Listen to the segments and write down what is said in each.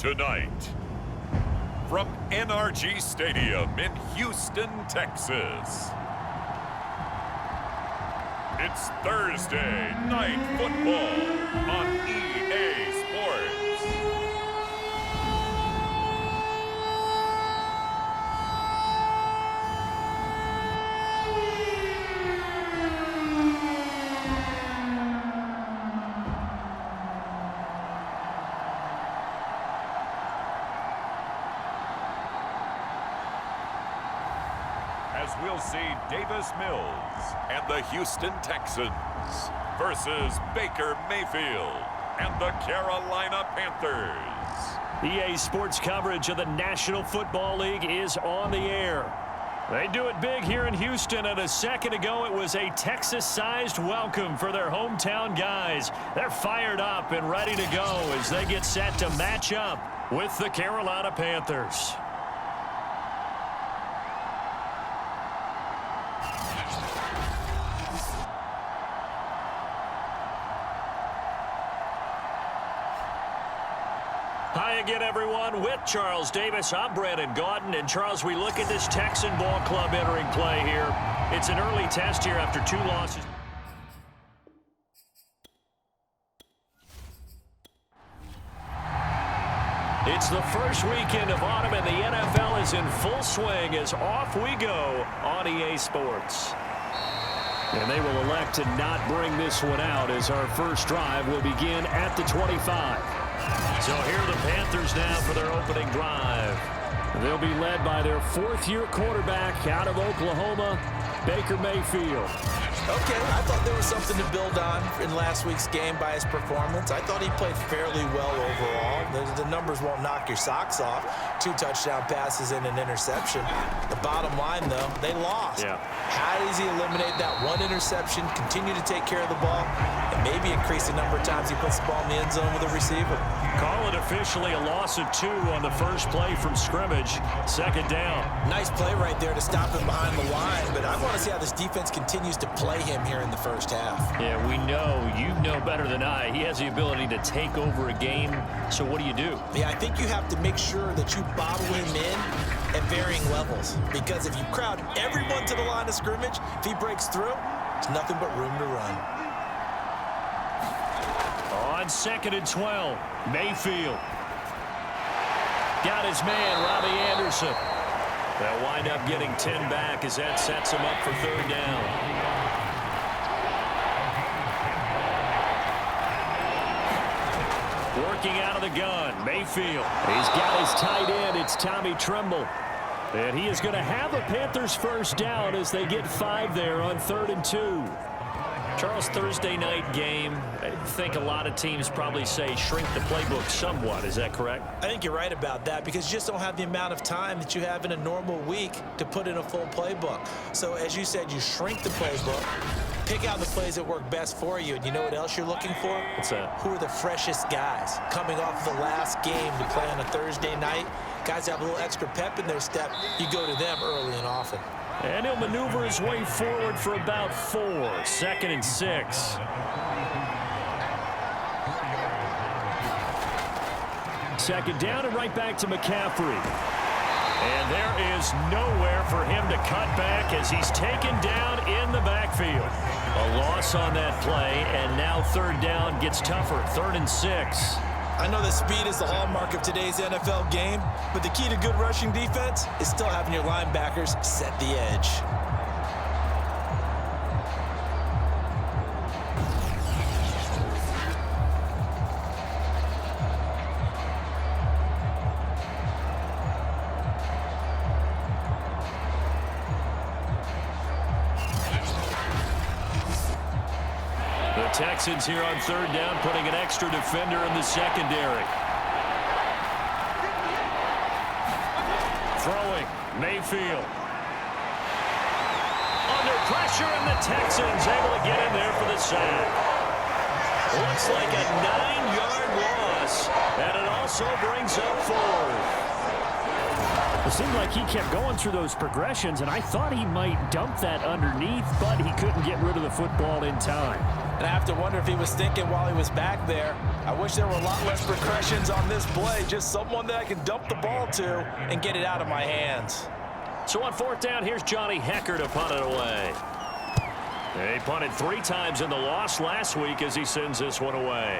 Tonight, from NRG Stadium in Houston, Texas, it's Thursday Night Football on EA Sports. As we'll see Davis Mills and the Houston Texans versus Baker Mayfield and the Carolina Panthers. EA Sports coverage of the National Football League is on the air. They do it big here in Houston, and a second ago it was a Texas-sized welcome for their hometown guys. They're fired up and ready to go as they get set to match up with the Carolina Panthers. Hi again, everyone. With Charles Davis, I'm Brandon Gaudin. And, Charles, we look at this Texan ball club entering play here. It's an early test here after 2 losses. It's the first weekend of autumn, and the NFL is in full swing as off we go on EA Sports. And they will elect to not bring this one out as our first drive will begin at the 25. So here are the Panthers now for their opening drive. They'll be led by their 4th-year quarterback out of Oklahoma, Baker Mayfield. Okay, I thought there was something to build on in last week's game by his performance. I thought he played fairly well overall. The numbers won't knock your socks off. 2 touchdown passes and an interception. The bottom line, though, they lost. Yeah. How does he eliminate that 1 interception, continue to take care of the ball, and maybe increase the number of times he puts the ball in the end zone with a receiver? Call it officially a loss of 2 on the first play from scrimmage. 2nd down. Nice play right there to stop him behind the line, but I want to see how this defense continues to play him here in the first half. Yeah, we know, you know better than I, he has the ability to take over a game. So what do you do? Yeah, I think you have to make sure that you bottle him in at varying levels, because if you crowd everyone to the line of scrimmage, if he breaks through, there's nothing but room to run. On 2nd and 12, Mayfield. Got his man, Robbie Anderson. They'll wind up getting 10 back as that sets him up for 3rd down. Working out of the gun, Mayfield. He's got his tight end. It's Tommy Tremble. And he is going to have a Panthers first down as they get 5 there on 3rd and 2. Charles, Thursday night game, I think a lot of teams probably say shrink the playbook somewhat. Is that correct? I think you're right about that, because you just don't have the amount of time that you have in a normal week to put in a full playbook. So as you said, you shrink the playbook, pick out the plays that work best for you, and you know what else you're looking for? What's that? Who are the freshest guys coming off the last game to play on a Thursday night? Guys have a little extra pep in their step. You go to them early and often. And he'll maneuver his way forward for about 4. 2nd and 6. Second down and right back to McCaffrey. And there is nowhere for him to cut back as he's taken down in the backfield. A loss on that play, and now 3rd down gets tougher. 3rd and 6. I know that speed is the hallmark of today's NFL game, but the key to good rushing defense is still having your linebackers set the edge. The Texans here on 3rd down, putting an extra defender in the secondary. Throwing, Mayfield. Under pressure, and the Texans able to get in there for the sack. Looks like a 9-yard loss, and it also brings up 4th. It seemed like he kept going through those progressions, and I thought he might dump that underneath, but he couldn't get rid of the football in time. And I have to wonder if he was thinking while he was back there, I wish there were a lot less progressions on this play, just someone that I can dump the ball to and get it out of my hands. So on 4th down, here's Johnny Hecker to punt it away. He punted 3 times in the loss last week as he sends this one away.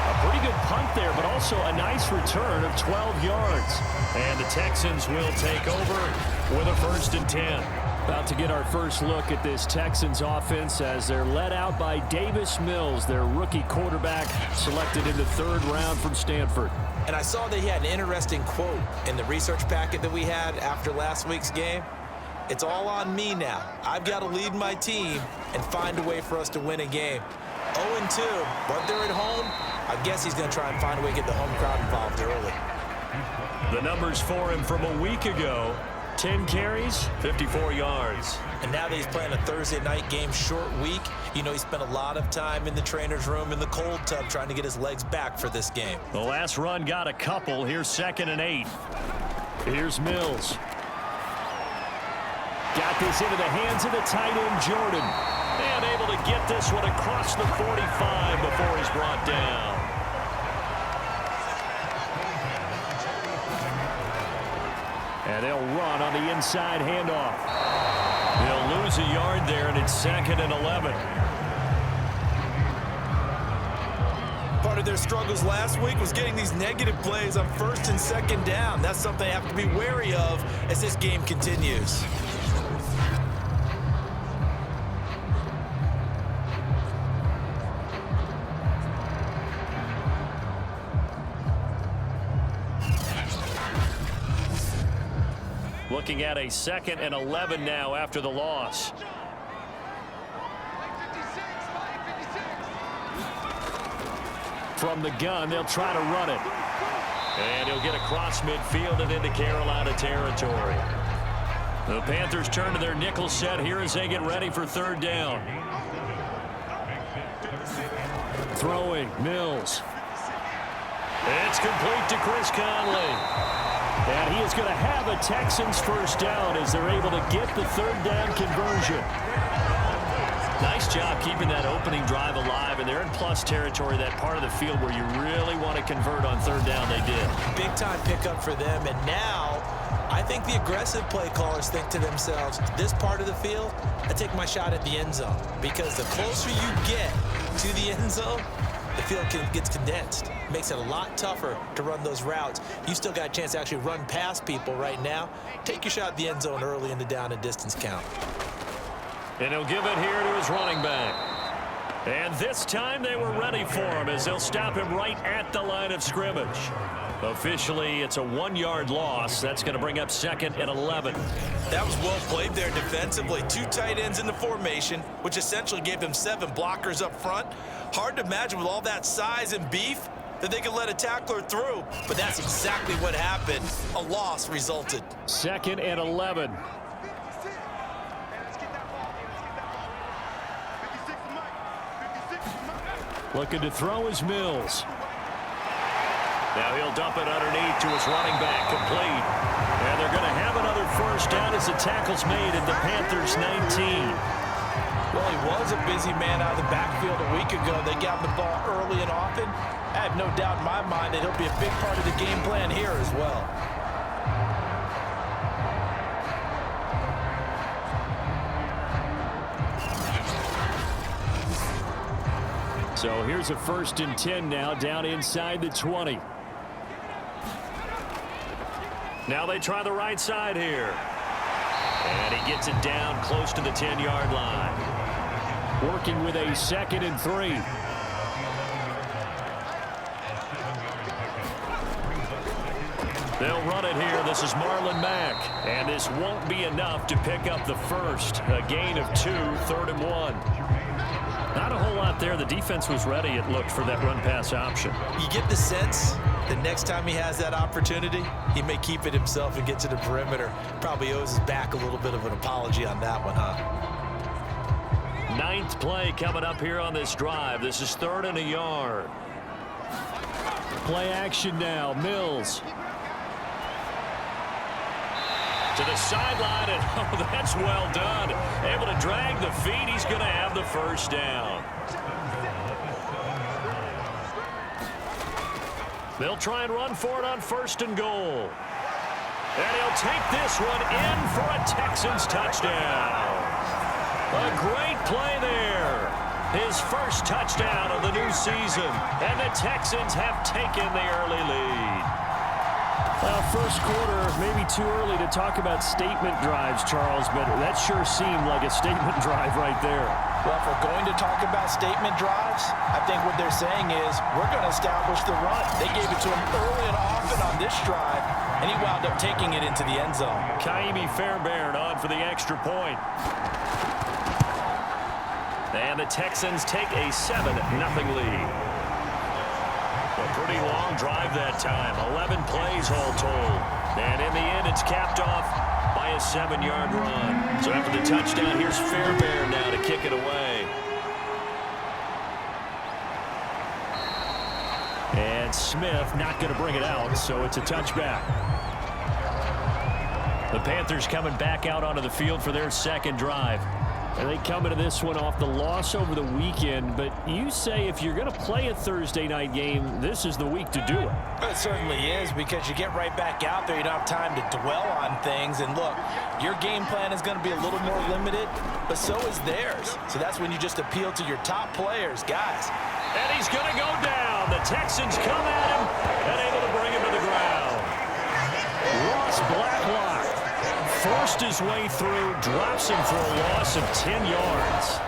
A pretty good punt there, but also a nice return of 12 yards. And the Texans will take over with a 1st and 10. About to get our first look at this Texans offense as they're led out by Davis Mills, their rookie quarterback, selected in the 3rd round from Stanford. And I saw that he had an interesting quote in the research packet that we had after last week's game. It's all on me now. I've got to lead my team and find a way for us to win a game. 0-2, but they're at home. I guess he's going to try and find a way to get the home crowd involved early. The numbers for him from a week ago: 10 carries, 54 yards. And now that he's playing a Thursday night game, short week, you know he spent a lot of time in the trainer's room in the cold tub trying to get his legs back for this game. The last run got a couple. Here's 2nd and 8. Here's Mills. Got this into the hands of the tight end, Jordan. And able to get this one across the 45 before he's brought down. And they'll run on the inside handoff. They'll lose a yard there, and it's 2nd and 11. Part of their struggles last week was getting these negative plays on 1st and 2nd down. That's something I have to be wary of as this game continues. Looking at a 2nd and 11 now after the loss. From the gun, they'll try to run it. And he'll get across midfield and into Carolina territory. The Panthers turn to their nickel set here as they get ready for 3rd down. Throwing, Mills. It's complete to Chris Conley. And he is going to have a Texans 1st down as they're able to get the 3rd down conversion. Nice job keeping that opening drive alive, and they're in plus territory, that part of the field where you really want to convert on 3rd down. They did. Big time pickup for them, and now I think the aggressive play callers think to themselves, this part of the field, I take my shot at the end zone, because the closer you get to the end zone, the field gets condensed. Makes it a lot tougher to run those routes. You still got a chance to actually run past people right now. Take your shot at the end zone early in the down and distance count. And he'll give it here to his running back. And this time they were ready for him as they'll stop him right at the line of scrimmage. Officially, it's a 1-yard loss. That's going to bring up 2nd and 11. That was well played there defensively. 2 tight ends in the formation, which essentially gave them 7 blockers up front. Hard to imagine with all that size and beef that they could let a tackler through, but that's exactly what happened. A loss resulted. 2nd and 11. Looking to throw is Mills. Now he'll dump it underneath to his running back, complete. And they're going to have another 1st down as the tackle's made at the Panthers 19. Well, he was a busy man out of the backfield a week ago. They got him the ball early and often. I have no doubt in my mind that he'll be a big part of the game plan here as well. So here's a 1st and 10 now, down inside the 20. Now they try the right side here. And he gets it down close to the 10-yard line. Working with a 2nd and 3. They'll run it here. This is Marlon Mack. And this won't be enough to pick up the 1st. A gain of 2, 3rd and 1. Not a whole lot there. The defense was ready, it looked, for that run-pass option. You get the sense the next time he has that opportunity, he may keep it himself and get to the perimeter. Probably owes his back a little bit of an apology on that one, huh? 9th play coming up here on this drive. This is 3rd and a yard. Play action now. Mills. To the sideline, and oh, that's well done. Able to drag the feet. He's going to have the first down. They'll try and run for it on 1st and goal. And he'll take this one in for a Texans touchdown. A great play there. His first touchdown of the new season. And the Texans have taken the early lead. First quarter, maybe too early to talk about statement drives, Charles, but that sure seemed like a statement drive right there. Well, if we're going to talk about statement drives, I think what they're saying is we're going to establish the run. They gave it to him early and often on this drive, and he wound up taking it into the end zone. Kaimi Fairbairn on for the extra point. And the Texans take a 7-0 lead. A pretty long drive that time. 11 plays all told. And in the end, it's capped off by a 7-yard run. So after the touchdown, here's Fairbairn now to kick it away. And Smith not going to bring it out, so it's a touchback. The Panthers coming back out onto the field for their second drive. And they come into this one off the loss over the weekend. But you say if you're going to play a Thursday night game, this is the week to do it. It certainly is, because you get right back out there. You don't have time to dwell on things. And look, your game plan is going to be a little more limited, but so is theirs. So that's when you just appeal to your top players, guys. And he's going to go down. The Texans come at him and able to bring him to the ground. Ross Blacklock forced his way through, drops him for a loss of 10 yards.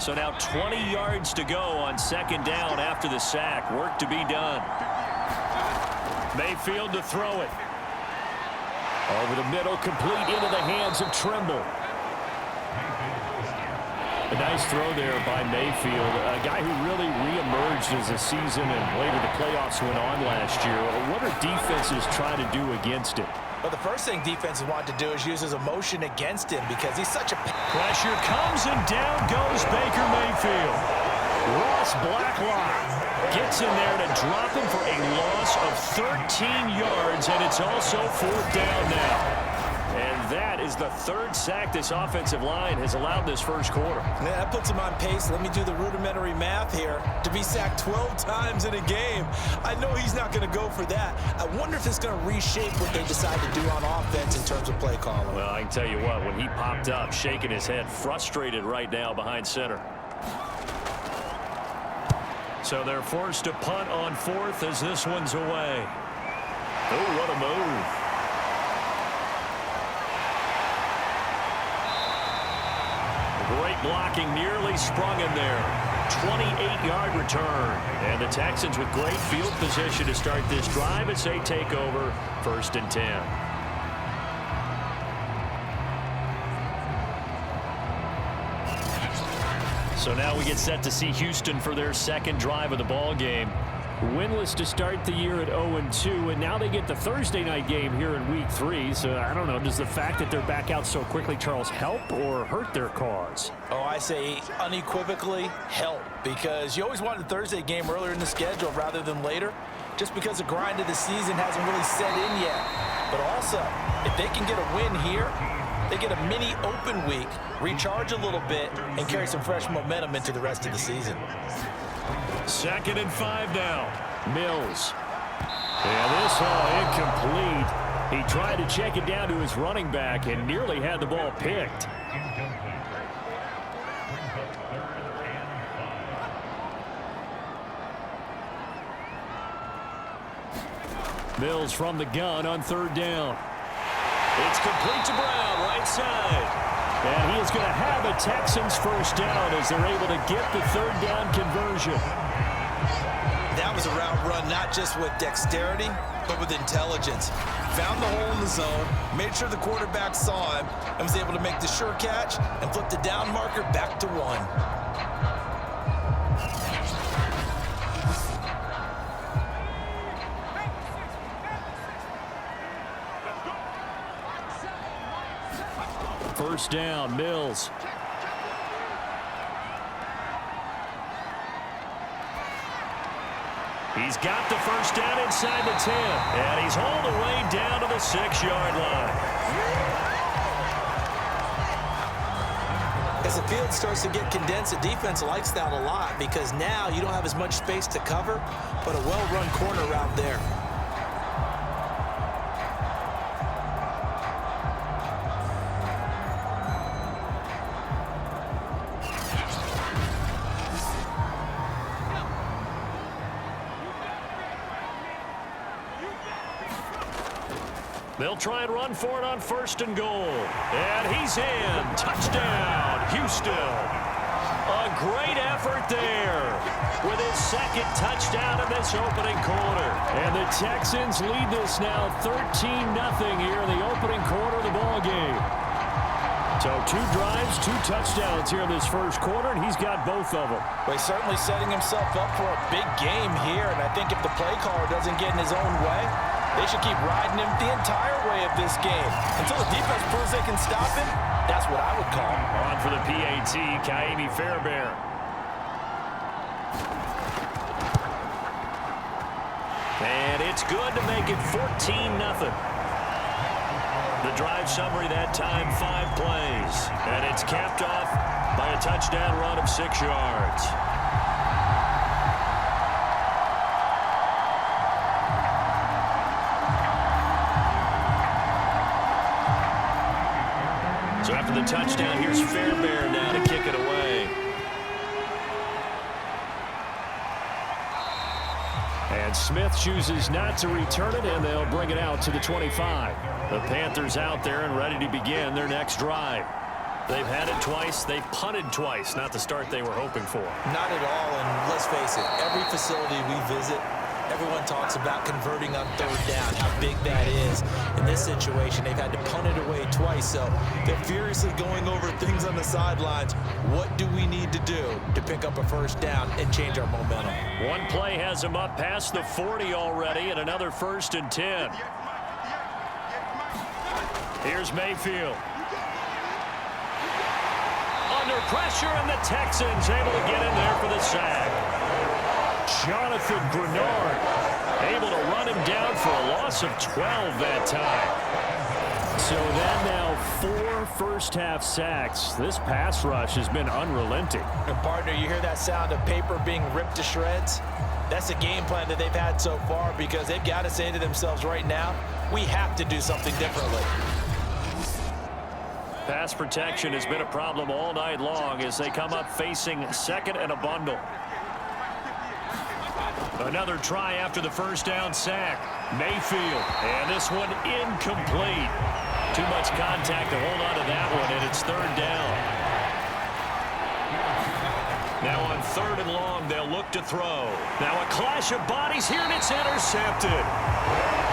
So now 20 yards to go on 2nd down after the sack. Work to be done. Mayfield to throw it. Over the middle, complete into the hands of Trimble. A nice throw there by Mayfield, a guy who really reemerged as the season and later the playoffs went on last year. What are defenses trying to do against him? Well, the first thing defenses want to do is use his emotion against him, because he's such a... Pressure comes, and down goes Baker Mayfield. Ross Blacklock gets in there to drop him for a loss of 13 yards, and it's also 4th down now. And that is the 3rd sack this offensive line has allowed this first quarter. Man, that puts him on pace. Let me do the rudimentary math here. To be sacked 12 times in a game, I know he's not going to go for that. I wonder if it's going to reshape what they decide to do on offense in terms of play calling. Well, I can tell you what, when he popped up, shaking his head, frustrated right now behind center. So they're forced to punt on 4th as this one's away. Oh, what a move. Great blocking, nearly sprung in there. 28-yard return. And the Texans with great field position to start this drive as they take over 1st and 10. So now we get set to see Houston for their second drive of the ball game. Winless to start the year at 0-2, and now they get the Thursday night game here in Week 3. So I don't know, does the fact that they're back out so quickly, Charles, help or hurt their cause? Oh, I say unequivocally help, because you always want the Thursday game earlier in the schedule rather than later, just because the grind of the season hasn't really set in yet. But also, if they can get a win here, they get a mini open week, recharge a little bit, and carry some fresh momentum into the rest of the season. 2nd and 5 now. Mills. And this incomplete. He tried to check it down to his running back and nearly had the ball picked. Mills from the gun on 3rd down. It's complete to Brown, right side. And he is going to have a Texans first down as they're able to get the 3rd down conversion. That was a route run not just with dexterity, but with intelligence. Found the hole in the zone, made sure the quarterback saw him, and was able to make the sure catch and flip the down marker back to 1. first down. Mills. He's got the first down inside the 10. And he's hauled away down to the 6-yard line. As the field starts to get condensed, the defense likes that a lot because now you don't have as much space to cover, but a well-run corner route there. They'll try and run for it on 1st and goal. And he's in. Touchdown, Houston. A great effort there with his 2nd touchdown in this opening quarter. And the Texans lead this now 13-0 here in the opening quarter of the ball game. So 2 drives, 2 touchdowns here in this first quarter, and he's got both of them. Well, he's certainly setting himself up for a big game here, and I think if the play caller doesn't get in his own way, they should keep riding him the entire way of this game. Until the defense proves they can stop him, that's what I would call. On for the PAT, Kaimi Fairbairn. And it's good to make it 14-0. The drive summary that time, 5 plays. And it's capped off by a touchdown run of 6 yards. So after the touchdown, here's Fairbairn now to kick it away. And Smith chooses not to return it, and they'll bring it out to the 25. The Panthers out there and ready to begin their next drive. They've had it twice. They've punted twice. Not the start they were hoping for. Not at all, and let's face it, every facility we visit, everyone talks about converting on 3rd down, how big that is. In this situation, they've had to punt it away twice, so they're furiously going over things on the sidelines. What do we need to do to pick up a 1st down and change our momentum? One play has him up past the 40 already, and another 1st and 10. Here's Mayfield. Under pressure, and the Texans able to get in there for the sack. Jonathan Grenard able to run him down for a loss of 12 that time. So that now 4 first-half sacks. This pass rush has been unrelenting. And partner, you hear that sound of paper being ripped to shreds? That's the game plan that they've had so far because they've got to say to themselves right now, we have to do something differently. Pass protection has been a problem all night long as they come up facing 2nd and a bundle. Another try after the 1st down sack. Mayfield, and this one incomplete. Too much contact to hold on to that one, and it's 3rd down. Now on 3rd and long, they'll look to throw. Now a clash of bodies here, and it's intercepted.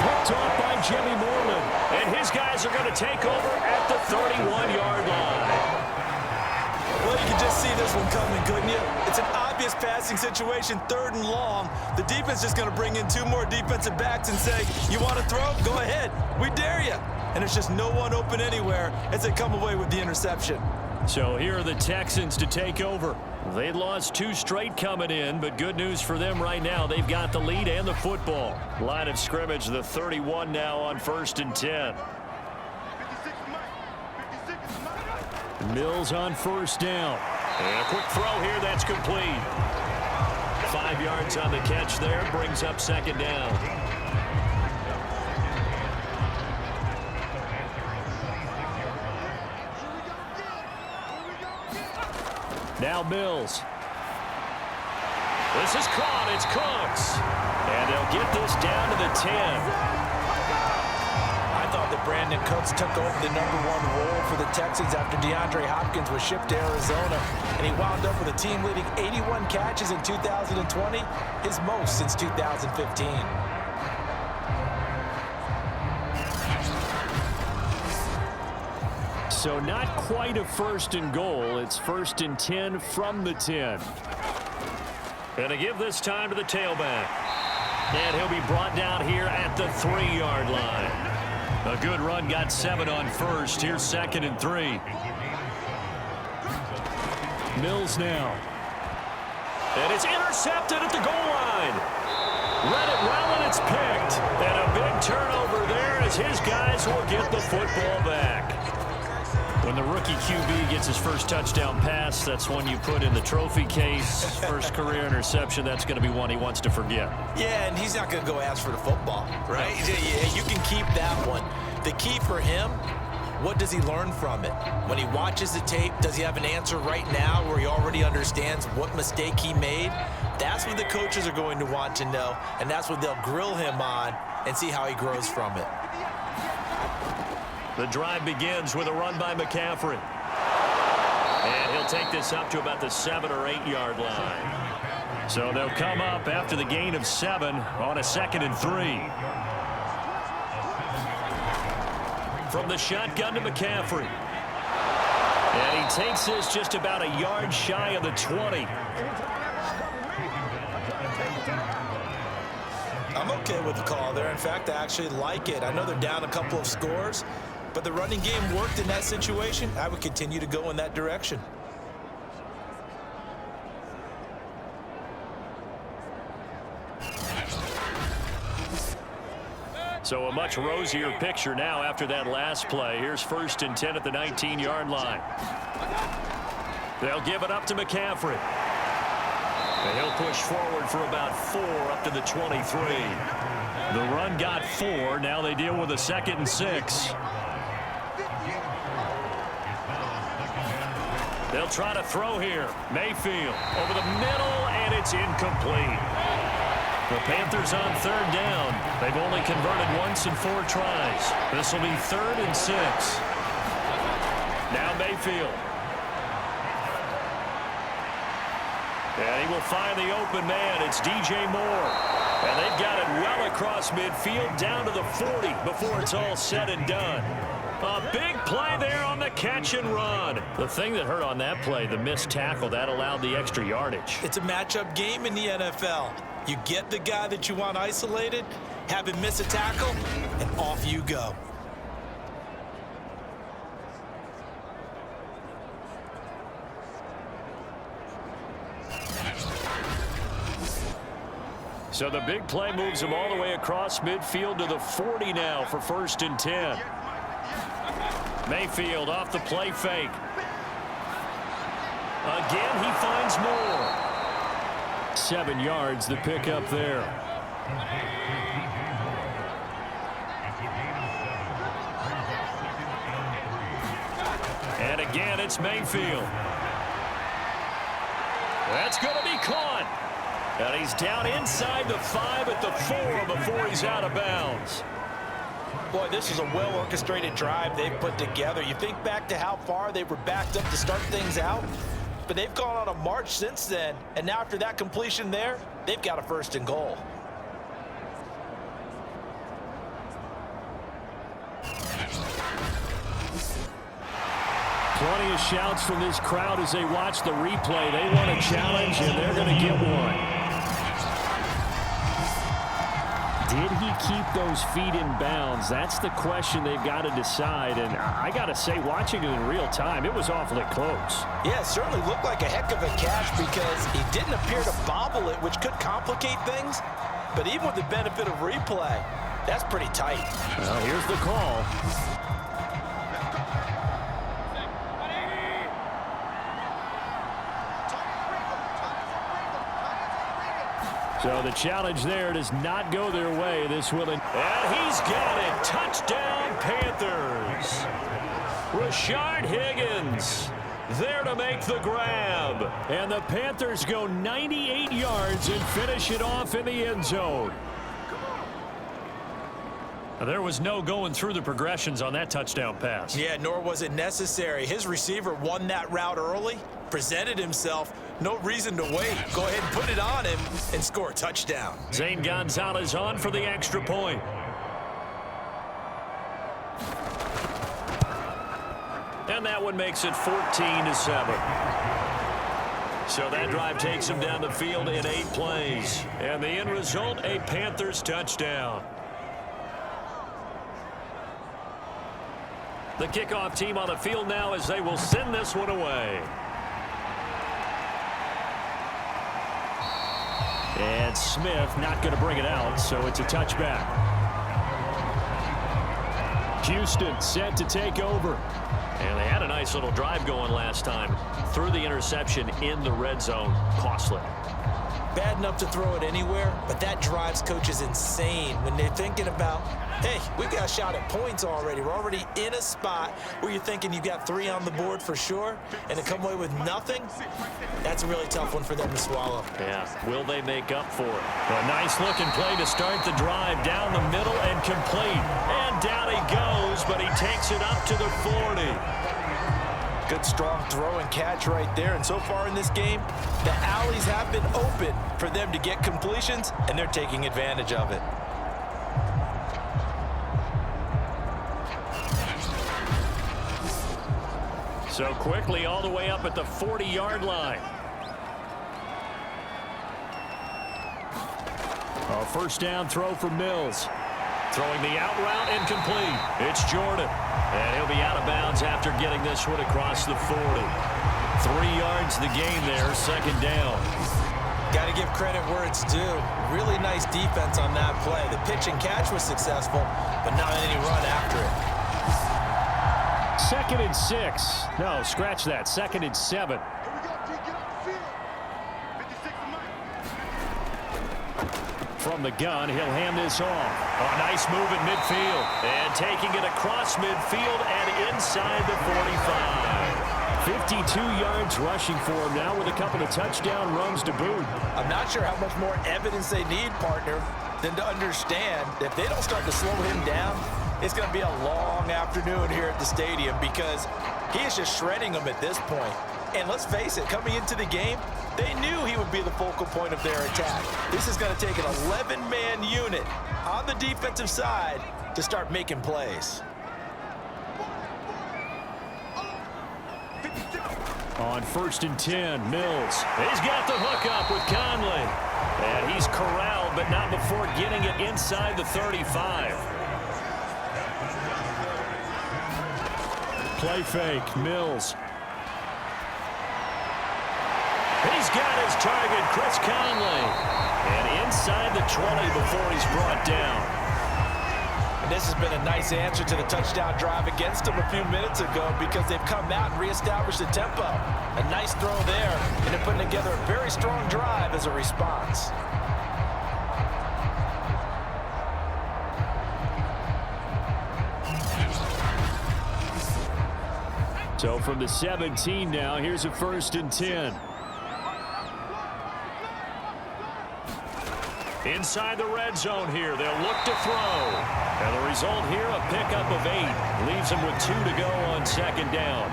Picked off by Jimmy Moreland, and his guys are going to take over at the 31-yard line. Well, you can just see this one coming, couldn't you? It's an obvious passing situation, 3rd and long. The defense is going to bring in 2 more defensive backs and say, you want to throw? Go ahead. We dare you. And it's just no one open anywhere as they come away with the interception. So here are the Texans to take over. They'd lost 2 straight coming in, but good news for them right now. They've got the lead and the football. Line of scrimmage, the 31 now on 1st and 10. Mills on 1st down. And a quick throw here, that's complete. 5 yards on the catch there, brings up 2nd down. Now Mills. This is caught. It's Cooks. And they'll get this down to the 10. I thought that Brandon Cooks took over the #1 role for the Texans after DeAndre Hopkins was shipped to Arizona. And he wound up with a team-leading 81 catches in 2020, his most since 2015. So not quite a 1st and goal. It's 1st and 10 from the 10. And to give this time to the tailback. And he'll be brought down here at the 3-yard line. A good run got 7 on first. Here's 2nd and 3. Mills now. And it's intercepted at the goal line. Read it well, and it's picked. And a big turnover there as his guys will get the football back. When the rookie QB gets his first touchdown pass, that's one you put in the trophy case. First career interception, that's going to be one he wants to forget. Yeah, and he's not going to go ask for the football, right? No. You can keep that one. The key for him, what does he learn from it? When he watches the tape, does he have an answer right now where he already understands what mistake he made? That's what the coaches are going to want to know, and that's what they'll grill him on and see how he grows from it. The drive begins with a run by McCaffrey. And he'll take this up to about the 7 or 8 yard line. So they'll come up after the gain of 7 on a 2nd and 3. From the shotgun to McCaffrey. And he takes this just about a yard shy of the 20. I'm okay with the call there. In fact, I actually like it. I know they're down a couple of scores, but the running game worked in that situation. I would continue to go in that direction. So a much rosier picture now after that last play. Here's 1st and 10 at the 19-yard line. They'll give it up to McCaffrey. And he'll push forward for about 4 up to the 23. The run got 4. Now they deal with a 2nd and 6. They'll try to throw here. Mayfield over the middle, and it's incomplete. The Panthers on 3rd down. They've only converted once in 4 tries. This will be 3rd and 6. Now Mayfield. And he will find the open man. It's DJ Moore. And they've got it well across midfield down to the 40 before it's all said and done. A big play there on the catch and run. The thing that hurt on that play, the missed tackle, that allowed the extra yardage. It's a matchup game in the NFL. You get the guy that you want isolated, have him miss a tackle, and off you go. So the big play moves him all the way across midfield to the 40 now for 1st and 10. Mayfield off the play fake. Again, he finds more. 7 yards, the pickup there. And again, it's Mayfield. That's going to be caught. And he's down inside the 5 at the 4 before he's out of bounds. Boy, this is a well-orchestrated drive they've put together. You think back to how far they were backed up to start things out, but they've gone on a march since then, and now after that completion there, they've got a 1st and goal. Plenty of shouts from this crowd as they watch the replay. They want a challenge, and they're going to get one. Did he keep those feet in bounds? That's the question they've got to decide. And I got to say, watching it in real time, it was awfully close. Yeah, it certainly looked like a heck of a catch because he didn't appear to bobble it, which could complicate things. But even with the benefit of replay, that's pretty tight. Well, here's the call. So the challenge there does not go their way. This will. And he's got it. Touchdown, Panthers. Rashard Higgins there to make the grab. And the Panthers go 98 yards and finish it off in the end zone. There was no going through the progressions on that touchdown pass. Yeah, nor was it necessary. His receiver won that route early, presented himself. No reason to wait. Go ahead and put it on him and score a touchdown. Zane Gonzalez on for the extra point. And that one makes it 14-7. So that drive takes him down the field in 8 plays. And the end result, a Panthers touchdown. The kickoff team on the field now as they will send this one away. And Smith not going to bring it out, so it's a touchback. Houston set to take over. And they had a nice little drive going last time. Threw the interception in the red zone. Costly. Bad enough to throw it anywhere, but that drives coaches insane when they're thinking about, hey, we've got a shot at points already. We're already in a spot where you're thinking you've got 3 on the board for sure, and to come away with nothing, that's a really tough one for them to swallow. Yeah, will they make up for it? A nice-looking play to start the drive down the middle and complete. And down he goes, but he takes it up to the 40. Good, strong throw and catch right there. And so far in this game, the alleys have been open for them to get completions, and they're taking advantage of it. So quickly all the way up at the 40-yard line. A first down throw for Mills. Throwing the out route incomplete. It's Jordan. And he'll be out of bounds after getting this one across the 40. 3 yards the gain there, second down. Got to give credit where it's due. Really nice defense on that play. The pitch and catch was successful, but not any run after it. 2nd and 6. No, scratch that. 2nd and 7. From the gun, he'll hand this off. A nice move in midfield. And taking it across midfield and inside the 45. 52 yards rushing for him now with a couple of touchdown runs to boot. I'm not sure how much more evidence they need, partner, than to understand that if they don't start to slow him down, it's going to be a long afternoon here at the stadium because he is just shredding them at this point. And let's face it, coming into the game, they knew he would be the focal point of their attack. This is going to take an 11-man unit on the defensive side to start making plays. On 1st and 10, Mills. He's got the hook up with Conley. And he's corralled, but not before getting it inside the 35. Play fake, Mills. He's got his target, Chris Conley. And inside the 20 before he's brought down. And this has been a nice answer to the touchdown drive against them a few minutes ago because they've come out and reestablished the tempo. A nice throw there, and they're putting together a very strong drive as a response. So from the 17 now, here's a 1st and 10. Inside the red zone here, they'll look to throw. And the result here, a pickup of 8. Leaves them with 2 to go on 2nd down.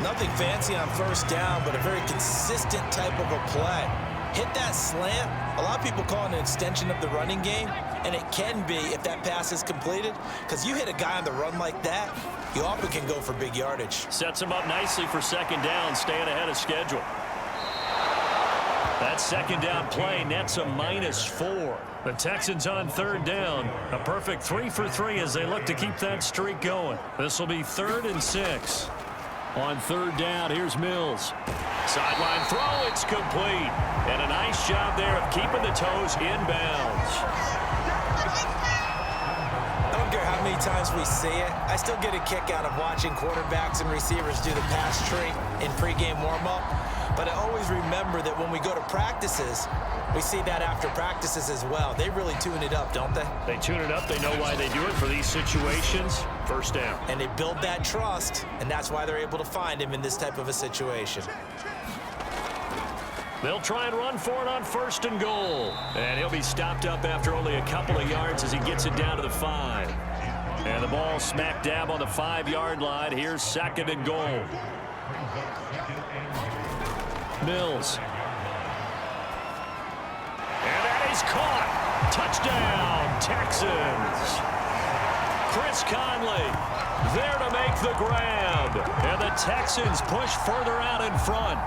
Nothing fancy on 1st down, but a very consistent type of a play. Hit that slant. A lot of people call it an extension of the running game, and it can be if that pass is completed, because you hit a guy on the run like that, you often can go for big yardage. Sets him up nicely for 2nd down, staying ahead of schedule. That 2nd down play nets a -4. The Texans on 3rd down. A perfect 3 for 3 as they look to keep that streak going. This will be 3rd and 6. On 3rd down, here's Mills. Sideline throw, it's complete. And a nice job there of keeping the toes inbounds. I don't care how many times we see it. I still get a kick out of watching quarterbacks and receivers do the pass tree in pregame warm-up. But I always remember that when we go to practices, we see that after practices as well. They really tune it up, don't they? They tune it up. They know why they do it for these situations. 1st down. And they build that trust, and that's why they're able to find him in this type of a situation. They'll try and run for it on 1st and goal. And he'll be stopped up after only a couple of yards as he gets it down to the 5. And the ball smack dab on the 5-yard line. Here's 2nd and goal. Mills. And that is caught. Touchdown, Texans. Chris Conley there to make the grab. And the Texans push further out in front.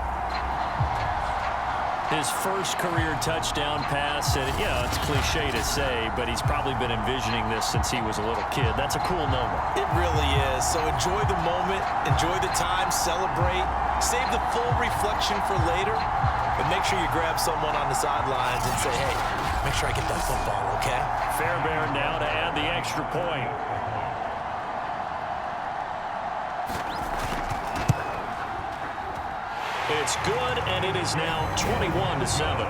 His first career touchdown pass, and it's cliche to say, but he's probably been envisioning this since he was a little kid. That's a cool moment. It really is. So enjoy the moment, enjoy the time, celebrate, save the full reflection for later, but make sure you grab someone on the sidelines and say, hey, make sure I get that football, okay? Fairbairn now to add the extra point. It's good, and it is now 21-7.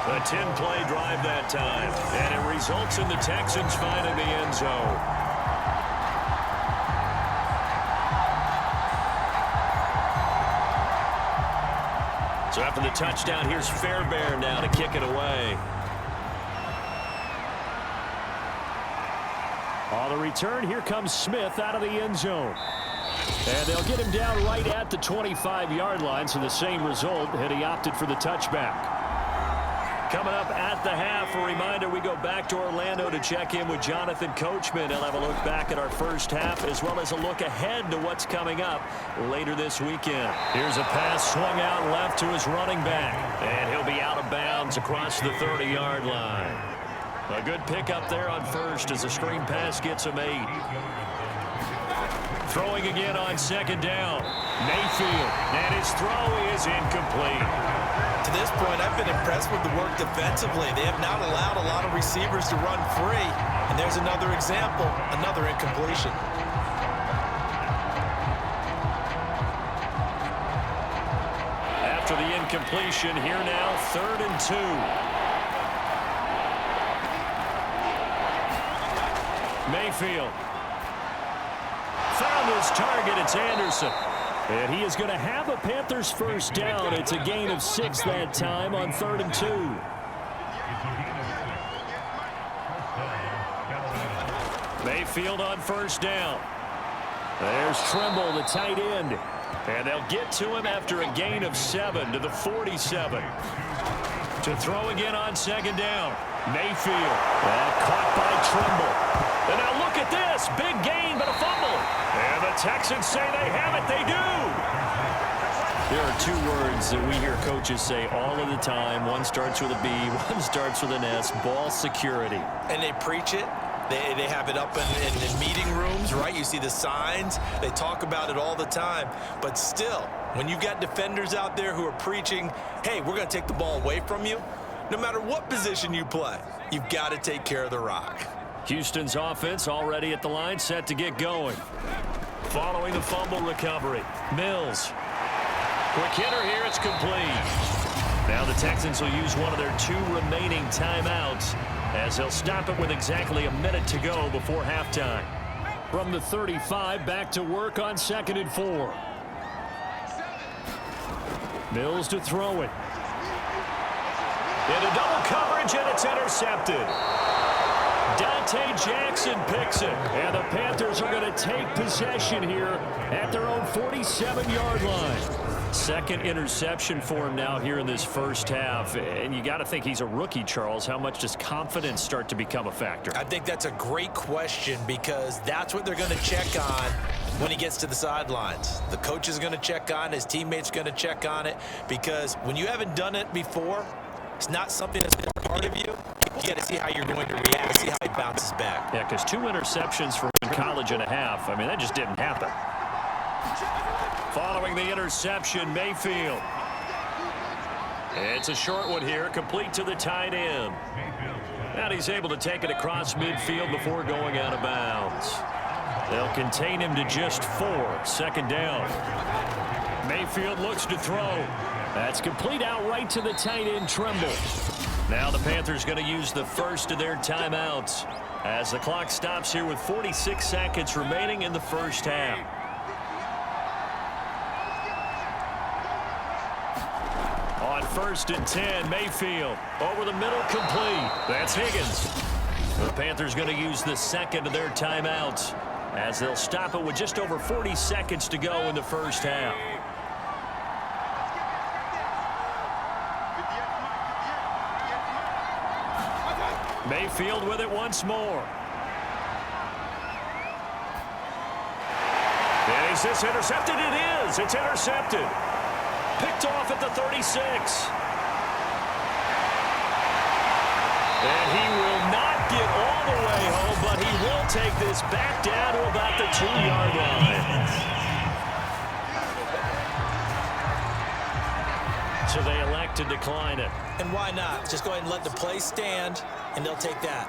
A 10-play drive that time, and it results in the Texans finding the end zone. So after the touchdown, here's Fairbairn now to kick it away. On the return, here comes Smith out of the end zone. And they'll get him down right at the 25-yard line, so the same result, and he opted for the touchback. Coming up at the half, a reminder, we go back to Orlando to check in with Jonathan Coachman. He'll have a look back at our first half, as well as a look ahead to what's coming up later this weekend. Here's a pass swung out left to his running back, and he'll be out of bounds across the 30-yard line. A good pickup there on first as the screen pass gets him 8. Throwing again on second down. Mayfield, and his throw is incomplete. To this point, I've been impressed with the work defensively. They have not allowed a lot of receivers to run free. And there's another example, another incompletion. After the incompletion, here now, 3rd and 2. Mayfield. Found his target. It's Anderson. And he is going to have a Panthers first down. It's a gain of 6 that time on 3rd and 2. Mayfield on first down. There's Trimble, the tight end. And they'll get to him after a gain of 7 to the 47. To throw again on second down. Mayfield. Caught by Trimble. And now look at this. Big gain, but a fumble. And the Texans say they have it. They do. There are 2 words that we hear coaches say all of the time. One starts with a B, one starts with an S. Ball security. And they preach it. They have it up in meeting rooms, right? You see the signs. They talk about it all the time. But still, when you've got defenders out there who are preaching, hey, we're going to take the ball away from you, no matter what position you play, you've got to take care of the rock. Houston's offense already at the line, set to get going. Following the fumble recovery, Mills. Quick hitter here, it's complete. Now the Texans will use one of their 2 remaining timeouts as they'll stop it with exactly a minute to go before halftime. From the 35, back to work on 2nd and 4. Mills to throw it. Into double coverage, and it's intercepted. Dante Jackson picks it, and the Panthers are going to take possession here at their own 47-yard line. 2nd interception for him now here in this first half, and you got to think he's a rookie, Charles. How much does confidence start to become a factor? I think that's a great question because that's what they're going to check on when he gets to the sidelines. The coach is going to check on, his teammates going to check on it, because when you haven't done it before, it's not something that's been a part of you. You got to see how you're going to react, see how he bounces back. Yeah, because 2 interceptions for him in college and a half. I mean, that just didn't happen. Following the interception, Mayfield. It's a short one here, complete to the tight end. And he's able to take it across midfield before going out of bounds. They'll contain him to just 4. 2nd down. Mayfield looks to throw. That's complete out right to the tight end, Trimble. Now the Panthers going to use the first of their timeouts as the clock stops here with 46 seconds remaining in the first half. On 1st and 10, Mayfield over the middle, complete. That's Higgins. The Panthers going to use the 2nd of their timeouts as they'll stop it with just over 40 seconds to go in the first half. Mayfield with it once more. And is this intercepted? It is. It's intercepted. picked off at the 36. And he will not get all the way home, but he will take this back down to about the 2-yard line. So they elect to decline it. And why not? Just go ahead and let the play stand, and they'll take that.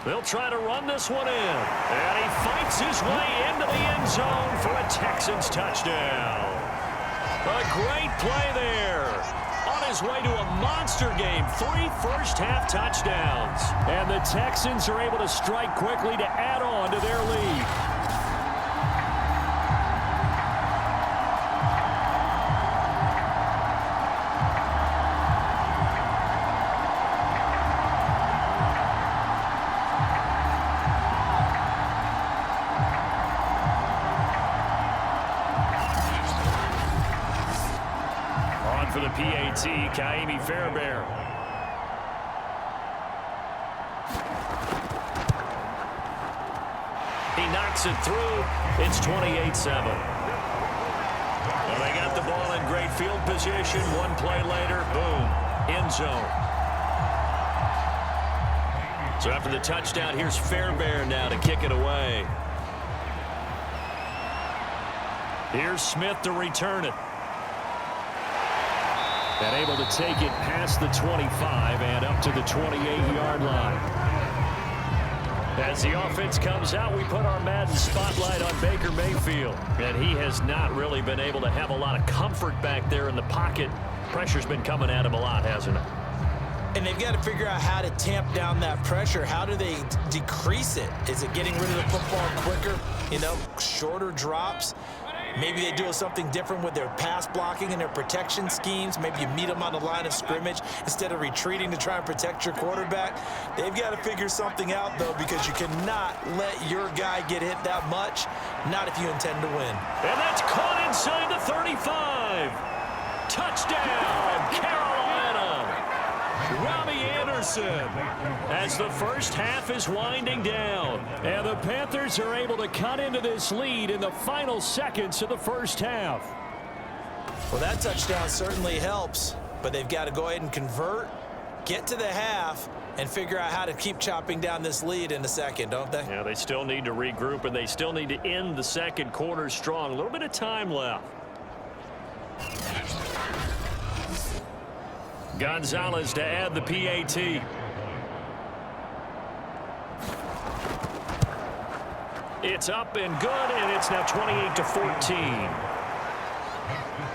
They'll try to run this one in. And he fights his way into the end zone for a Texans touchdown. A great play there. On his way to a monster game, 3 first-half touchdowns. And the Texans are able to strike quickly to add on to their lead. For the PAT, Kaimi Fairbairn. He knocks it through. It's 28-7. Well, they got the ball in great field position. One play later, boom, end zone. So after the touchdown, here's Fairbairn now to kick it away. Here's Smith to return it. And able to take it past the 25 and up to the 28-yard line. As the offense comes out, we put our Madden spotlight on Baker Mayfield. And he has not really been able to have a lot of comfort back there in the pocket. Pressure's been coming at him a lot, hasn't it? And they've got to figure out how to tamp down that pressure. How do they decrease it? Is it getting rid of the football quicker? You know, shorter drops? Maybe they do something different with their pass blocking and their protection schemes. Maybe you meet them on the line of scrimmage instead of retreating to try and protect your quarterback. They've got to figure something out, though, because you cannot let your guy get hit that much, not if you intend to win. And that's caught inside the 35. Touchdown, Carolina. Robbie Anderson, as the first half is winding down. And the Panthers are able to cut into this lead in the final seconds of the first half. Well, that touchdown certainly helps, but they've got to go ahead and convert, get to the half, and figure out how to keep chopping down this lead in the second, don't they? Yeah, they still need to regroup, and they still need to end the second quarter strong. A little bit of time left. Gonzalez to add the PAT. It's up and good, and it's now 28-14.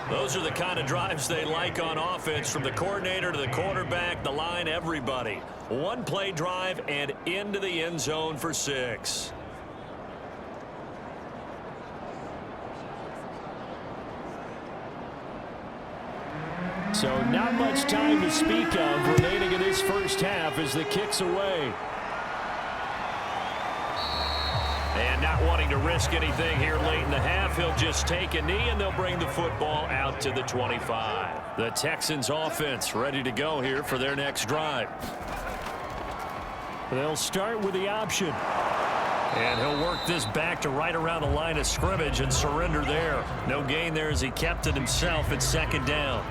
Those are the kind of drives they like on offense, from the coordinator to the quarterback, the line, everybody. One play drive and into the end zone for 6. So not much time to speak of remaining in this first half as the kick's away. And not wanting to risk anything here late in the half, he'll just take a knee and they'll bring the football out to the 25. The Texans offense ready to go here for their next drive. They'll start with the option. And he'll work this back to right around the line of scrimmage and surrender there. No gain there as he kept it himself at second down.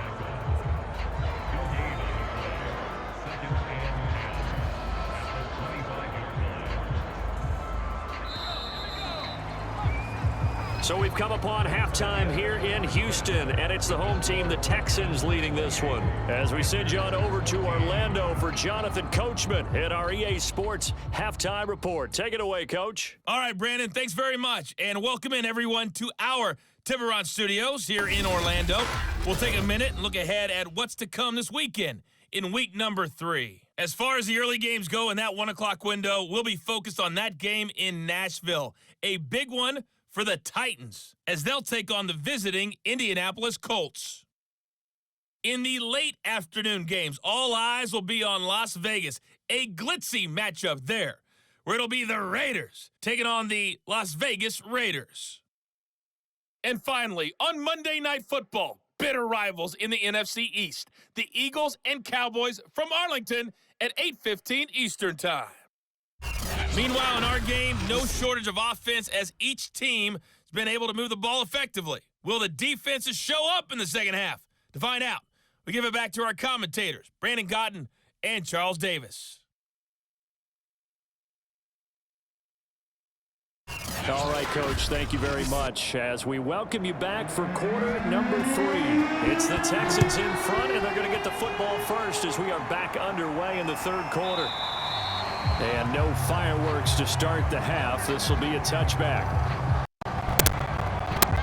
So we've come upon halftime here in Houston, and it's the home team, the Texans, leading this one. As we send you on over to Orlando for Jonathan Coachman at our EA Sports Halftime Report. Take it away, Coach. All right, Brandon, thanks very much. And welcome in, everyone, to our Tiburon Studios here in Orlando. We'll take a minute and look ahead at what's to come this weekend in week number 3. As far as the early games go in that 1 o'clock window, we'll be focused on that game in Nashville. A big one for the Titans, as they'll take on the visiting Indianapolis Colts. In the late afternoon games, all eyes will be on Las Vegas, a glitzy matchup there, where it'll be the Raiders taking on the Las Vegas Raiders. And finally, on Monday Night Football, bitter rivals in the NFC East, the Eagles and Cowboys from Arlington at 8:15 Eastern Time. Meanwhile, in our game, no shortage of offense as each team has been able to move the ball effectively. Will the defenses show up in the second half? To find out, we give it back to our commentators, Brandon Cotton and Charles Davis. All right, Coach, thank you very much. As we welcome you back for quarter number 3. It's the Texans in front, and they're going to get the football first as we are back underway in the third quarter. And no fireworks to start the half. This will be a touchback.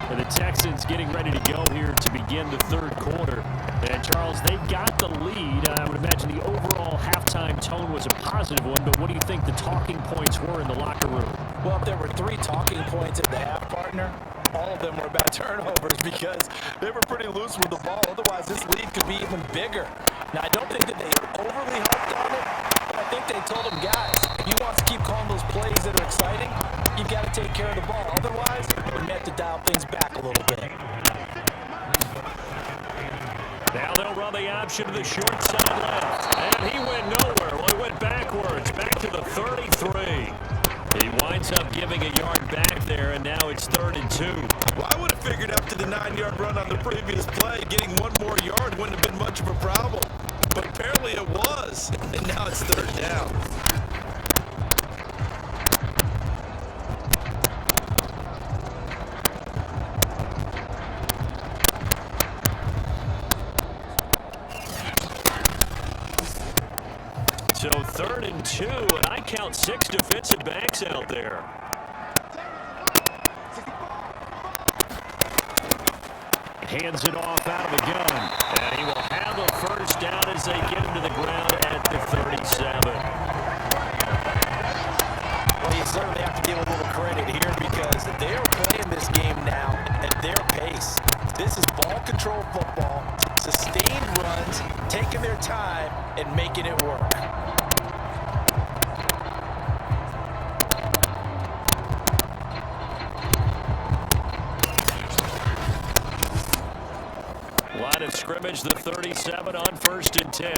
And the Texans getting ready to go here to begin the third quarter. And, Charles, they got the lead. I would imagine the overall halftime tone was a positive one, but what do you think the talking points were in the locker room? Well, if there were 3 talking points at the half, partner, all of them were about turnovers because they were pretty loose with the ball. Otherwise, this lead could be even bigger. Now, I don't think that they overly harped on it, but I think they told them, guys, if you want to keep calling those plays that are exciting, you've got to take care of the ball. Otherwise, we have to dial things back a little bit. Now they'll run the option to the short side left. And he went nowhere. Well, he went backwards, back to the 33. He winds up giving a yard back there, and now it's 3rd and 2. Well, I would have figured after the 9-yard run on the previous play, getting one more yard wouldn't have been much of a problem. But apparently it was, and now it's 3rd down. So 3rd and 2, and I count 6 defensive backs out there. Hands it off out of the gun, and he will have a first down as they get him to the ground at the 37. Well, you certainly have to give a little credit here because they are playing this game now at their pace. This is ball control football, sustained runs, taking their time, and making it work. Line of scrimmage, the 37 on 1st and 10.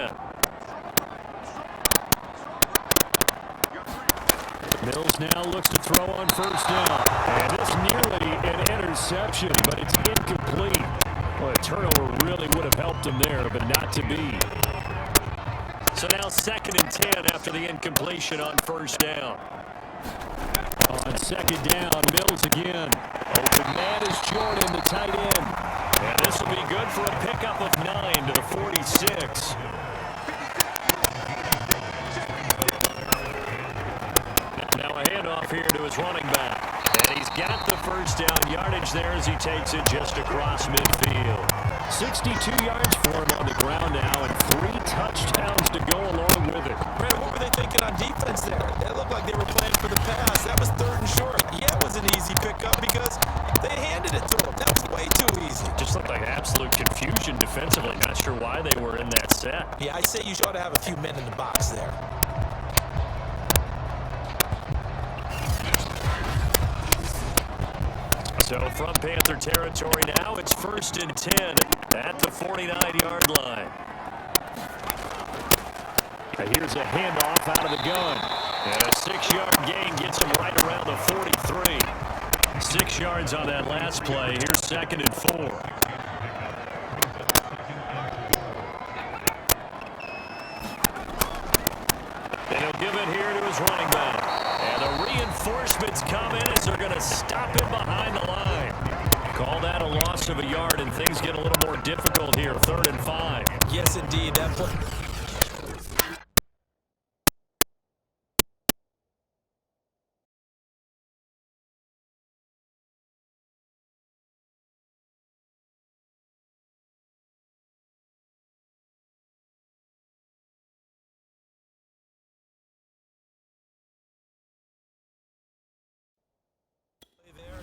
Mills now looks to throw on 1st down. And it's nearly an interception, but it's incomplete. Well, a turnover really would have helped him there, but not to be. So now 2nd and 10 after the incompletion on 1st down. On 2nd down, Mills again. Open man is Jordan, the tight end. And this will be good for a pickup of 9 to the 46. Now a handoff here to his running back. And he's got the first down yardage there as he takes it just across midfield. 62 yards for him on the ground now and 3 touchdowns to go along with it. Brandon, what were they thinking on defense there? It looked like they were playing for the pass. That was 3rd and short. Yeah, it was an easy pickup because they handed it to him. That was way too easy. Just looked like absolute confusion defensively. Not sure why they were in that set. Yeah, I'd say you ought to have a few men in the box there. So from Panther territory now, it's 1st and 10 at the 49-yard line. Here's a handoff out of the gun. And a 6-yard gain gets him right around the 43. 6 yards on that last play. Here's 2nd and 4. And he'll give it here to his running back. And the reinforcements come in as they're going to stop him behind the line. Call that a loss of a yard, and things get a little more difficult here. 3rd and 5. Yes, indeed. That play.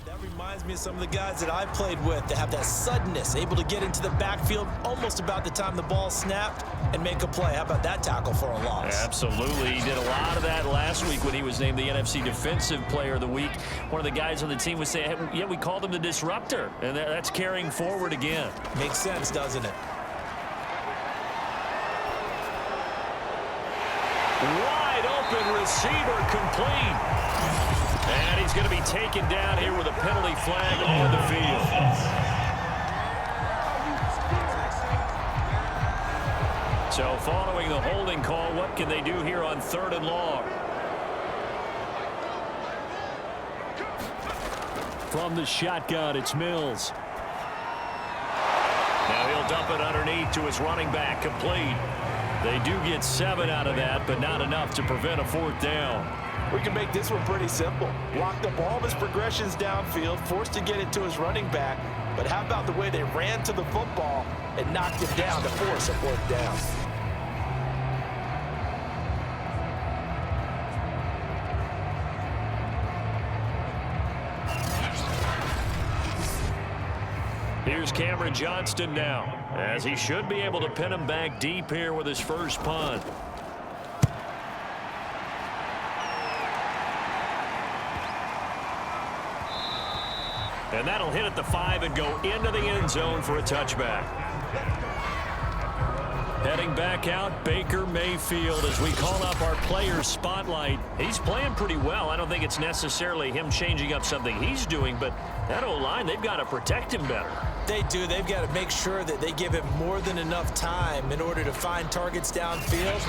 That reminds me of some of the guys that I played with that have that suddenness, able to get into the backfield almost about the time the ball snapped and make a play. How about that tackle for a loss? Absolutely. He did a lot of that last week when he was named the NFC Defensive Player of the Week. One of the guys on the team was saying, hey, yeah, we called him the disruptor, and that's carrying forward again. Makes sense, doesn't it? Wide open receiver complete. And he's going to be taken down here with a penalty flag on the field. So following the holding call, what can they do here on 3rd and long? From the shotgun, it's Mills. Now he'll dump it underneath to his running back, complete. They do get 7 out of that, but not enough to prevent a 4th down. We can make this one pretty simple. Blocked up all of his progressions downfield, forced to get it to his running back. But how about the way they ran to the football and knocked him down to force a 4th down? Here's Cameron Johnston now, as he should be able to pin him back deep here with his first punt. And that'll hit at the 5 and go into the end zone for a touchback. Heading back out, Baker Mayfield, as we call up our player spotlight. He's playing pretty well. I don't think it's necessarily him changing up something he's doing, but that O-line, they've got to protect him better. They do. They've got to make sure that they give him more than enough time in order to find targets downfield.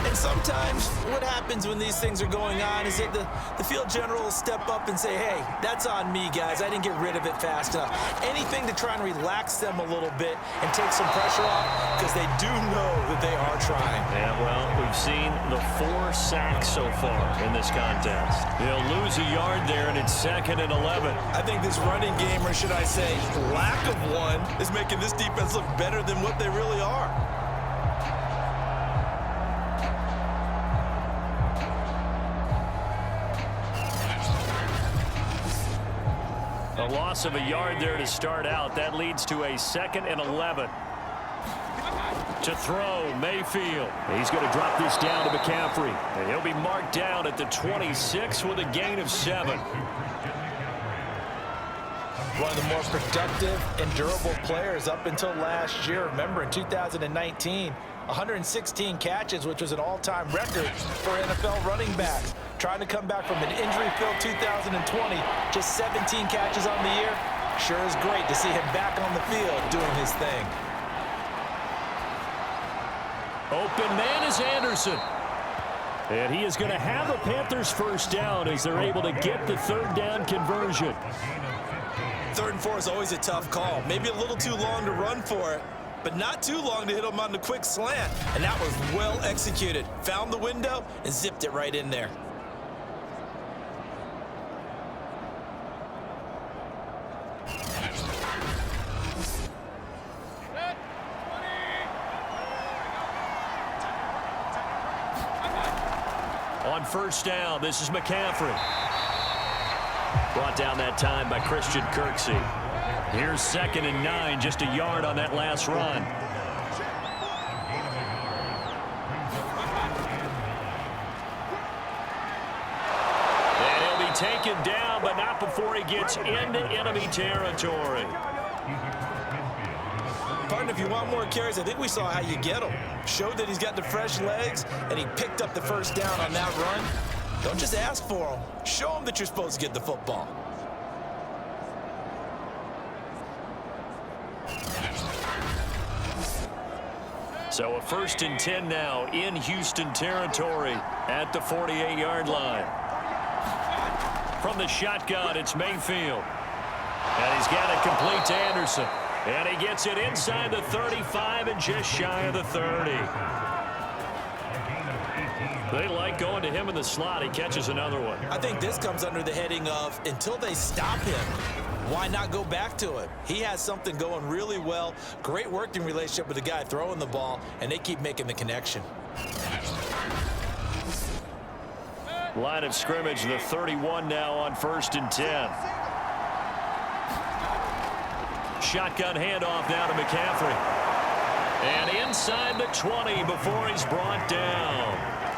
And sometimes what happens when these things are going on is that the field general will step up and say, hey, that's on me, guys. I didn't get rid of it fast enough. Anything to try and relax them a little bit and take some pressure off, because they do know that they are trying. Yeah, well, we've seen the 4 sacks so far in this contest. They'll lose a yard there, and it's 2nd and 11. I think this running game, or should I say lack of one, is making this defense look better than what they really are. A loss of a yard there to start out. That leads to a 2nd and 11. To throw, Mayfield. He's going to drop this down to McCaffrey. And he'll be marked down at the 26 with a gain of 7. One of the more productive and durable players up until last year. Remember, in 2019, 116 catches, which was an all-time record for NFL running backs. Trying to come back from an injury-filled 2020, just 17 catches on the year. Sure is great to see him back on the field doing his thing. Open man is Anderson. And he is going to have a Panthers first down as they're able to get the 3rd down conversion. 3rd and 4 is always a tough call. Maybe a little too long to run for it, but not too long to hit him on the quick slant. And that was well executed. Found the window and zipped it right in there. On 1st down, this is McCaffrey. Brought down that time by Christian Kirksey. Here's 2nd and 9, just a yard on that last run. And he'll be taken down, but not before he gets into enemy territory. Partner, if you want more carries, I think we saw how you get him. Showed that he's got the fresh legs, and he picked up the 1st down on that run. Don't just ask for him. Show him that you're supposed to get the football. So a 1st and 10 now in Houston territory at the 48-yard line. From the shotgun, it's Mayfield. And he's got it complete to Anderson. And he gets it inside the 35 and just shy of the 30. They like going to him in the slot. He catches another one. I think this comes under the heading of, until they stop him, why not go back to it? He has something going really well. Great working relationship with the guy throwing the ball, and they keep making the connection. Line of scrimmage, the 31 now on 1st and 10. Shotgun handoff now to McCaffrey. And inside the 20 before he's brought down.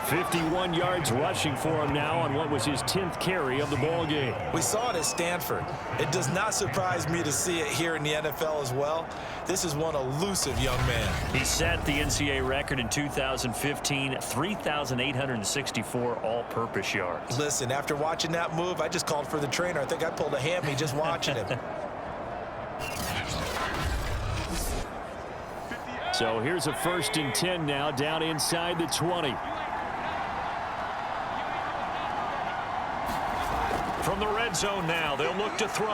51 yards rushing for him now on what was his 10th carry of the ball game. We saw it at Stanford. It does not surprise me to see it here in the NFL as well. This is one elusive young man. He set the NCAA record in 2015, 3,864 all-purpose yards. Listen, after watching that move, I just called for the trainer. I think I pulled a hammy just watching him. So here's a 1st and 10 now, down inside the 20. From the red zone now, they'll look to throw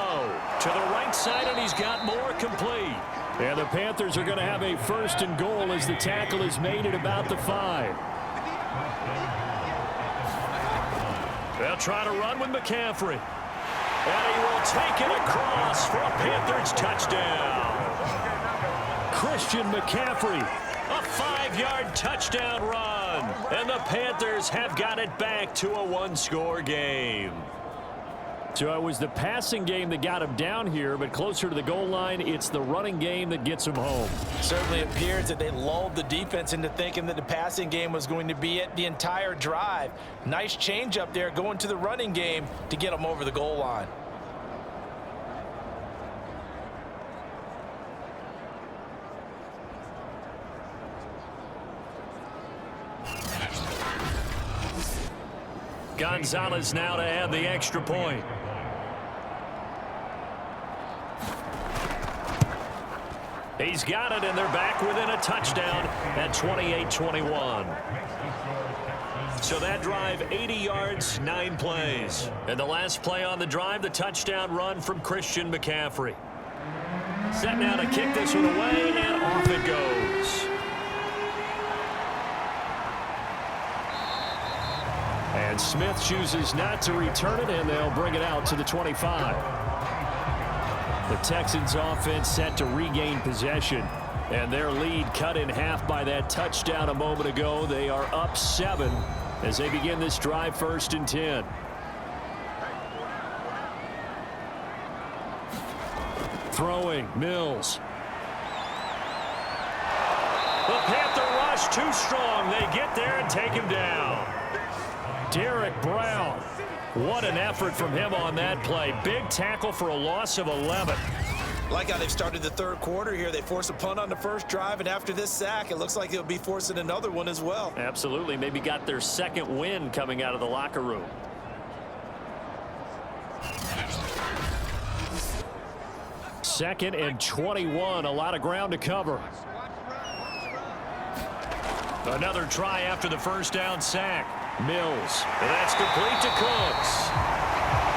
to the right side, and he's got more complete. And the Panthers are going to have a 1st and goal as the tackle is made at about the 5. They'll try to run with McCaffrey. And he will take it across for a Panthers touchdown. Christian McCaffrey, a 5-yard touchdown run. And the Panthers have got it back to a 1-score game. So it was the passing game that got him down here, but closer to the goal line, it's the running game that gets him home. Certainly appears that they lulled the defense into thinking that the passing game was going to be it the entire drive. Nice change up there going to the running game to get them over the goal line. Gonzalez now to add the extra point. He's got it, and they're back within a touchdown at 28-21. So that drive, 80 yards, 9 plays. And the last play on the drive, the touchdown run from Christian McCaffrey. Set now to kick this one away, and off it goes. And Smith chooses not to return it, and they'll bring it out to the 25. The Texans offense set to regain possession, and their lead cut in half by that touchdown a moment ago. They are up 7 as they begin this drive, 1st and 10. Throwing, Mills. The Panther rush too strong. They get there and take him down. Derek Brown. What an effort from him on that play. Big tackle for a loss of 11. Like how they've started the 3rd quarter here. They force a punt on the 1st drive, and after this sack, it looks like they'll be forcing another one as well. Absolutely. Maybe got their 2nd win coming out of the locker room. Second and 21. A lot of ground to cover. Another try after the 1st down sack. Mills. And that's complete to Cooks.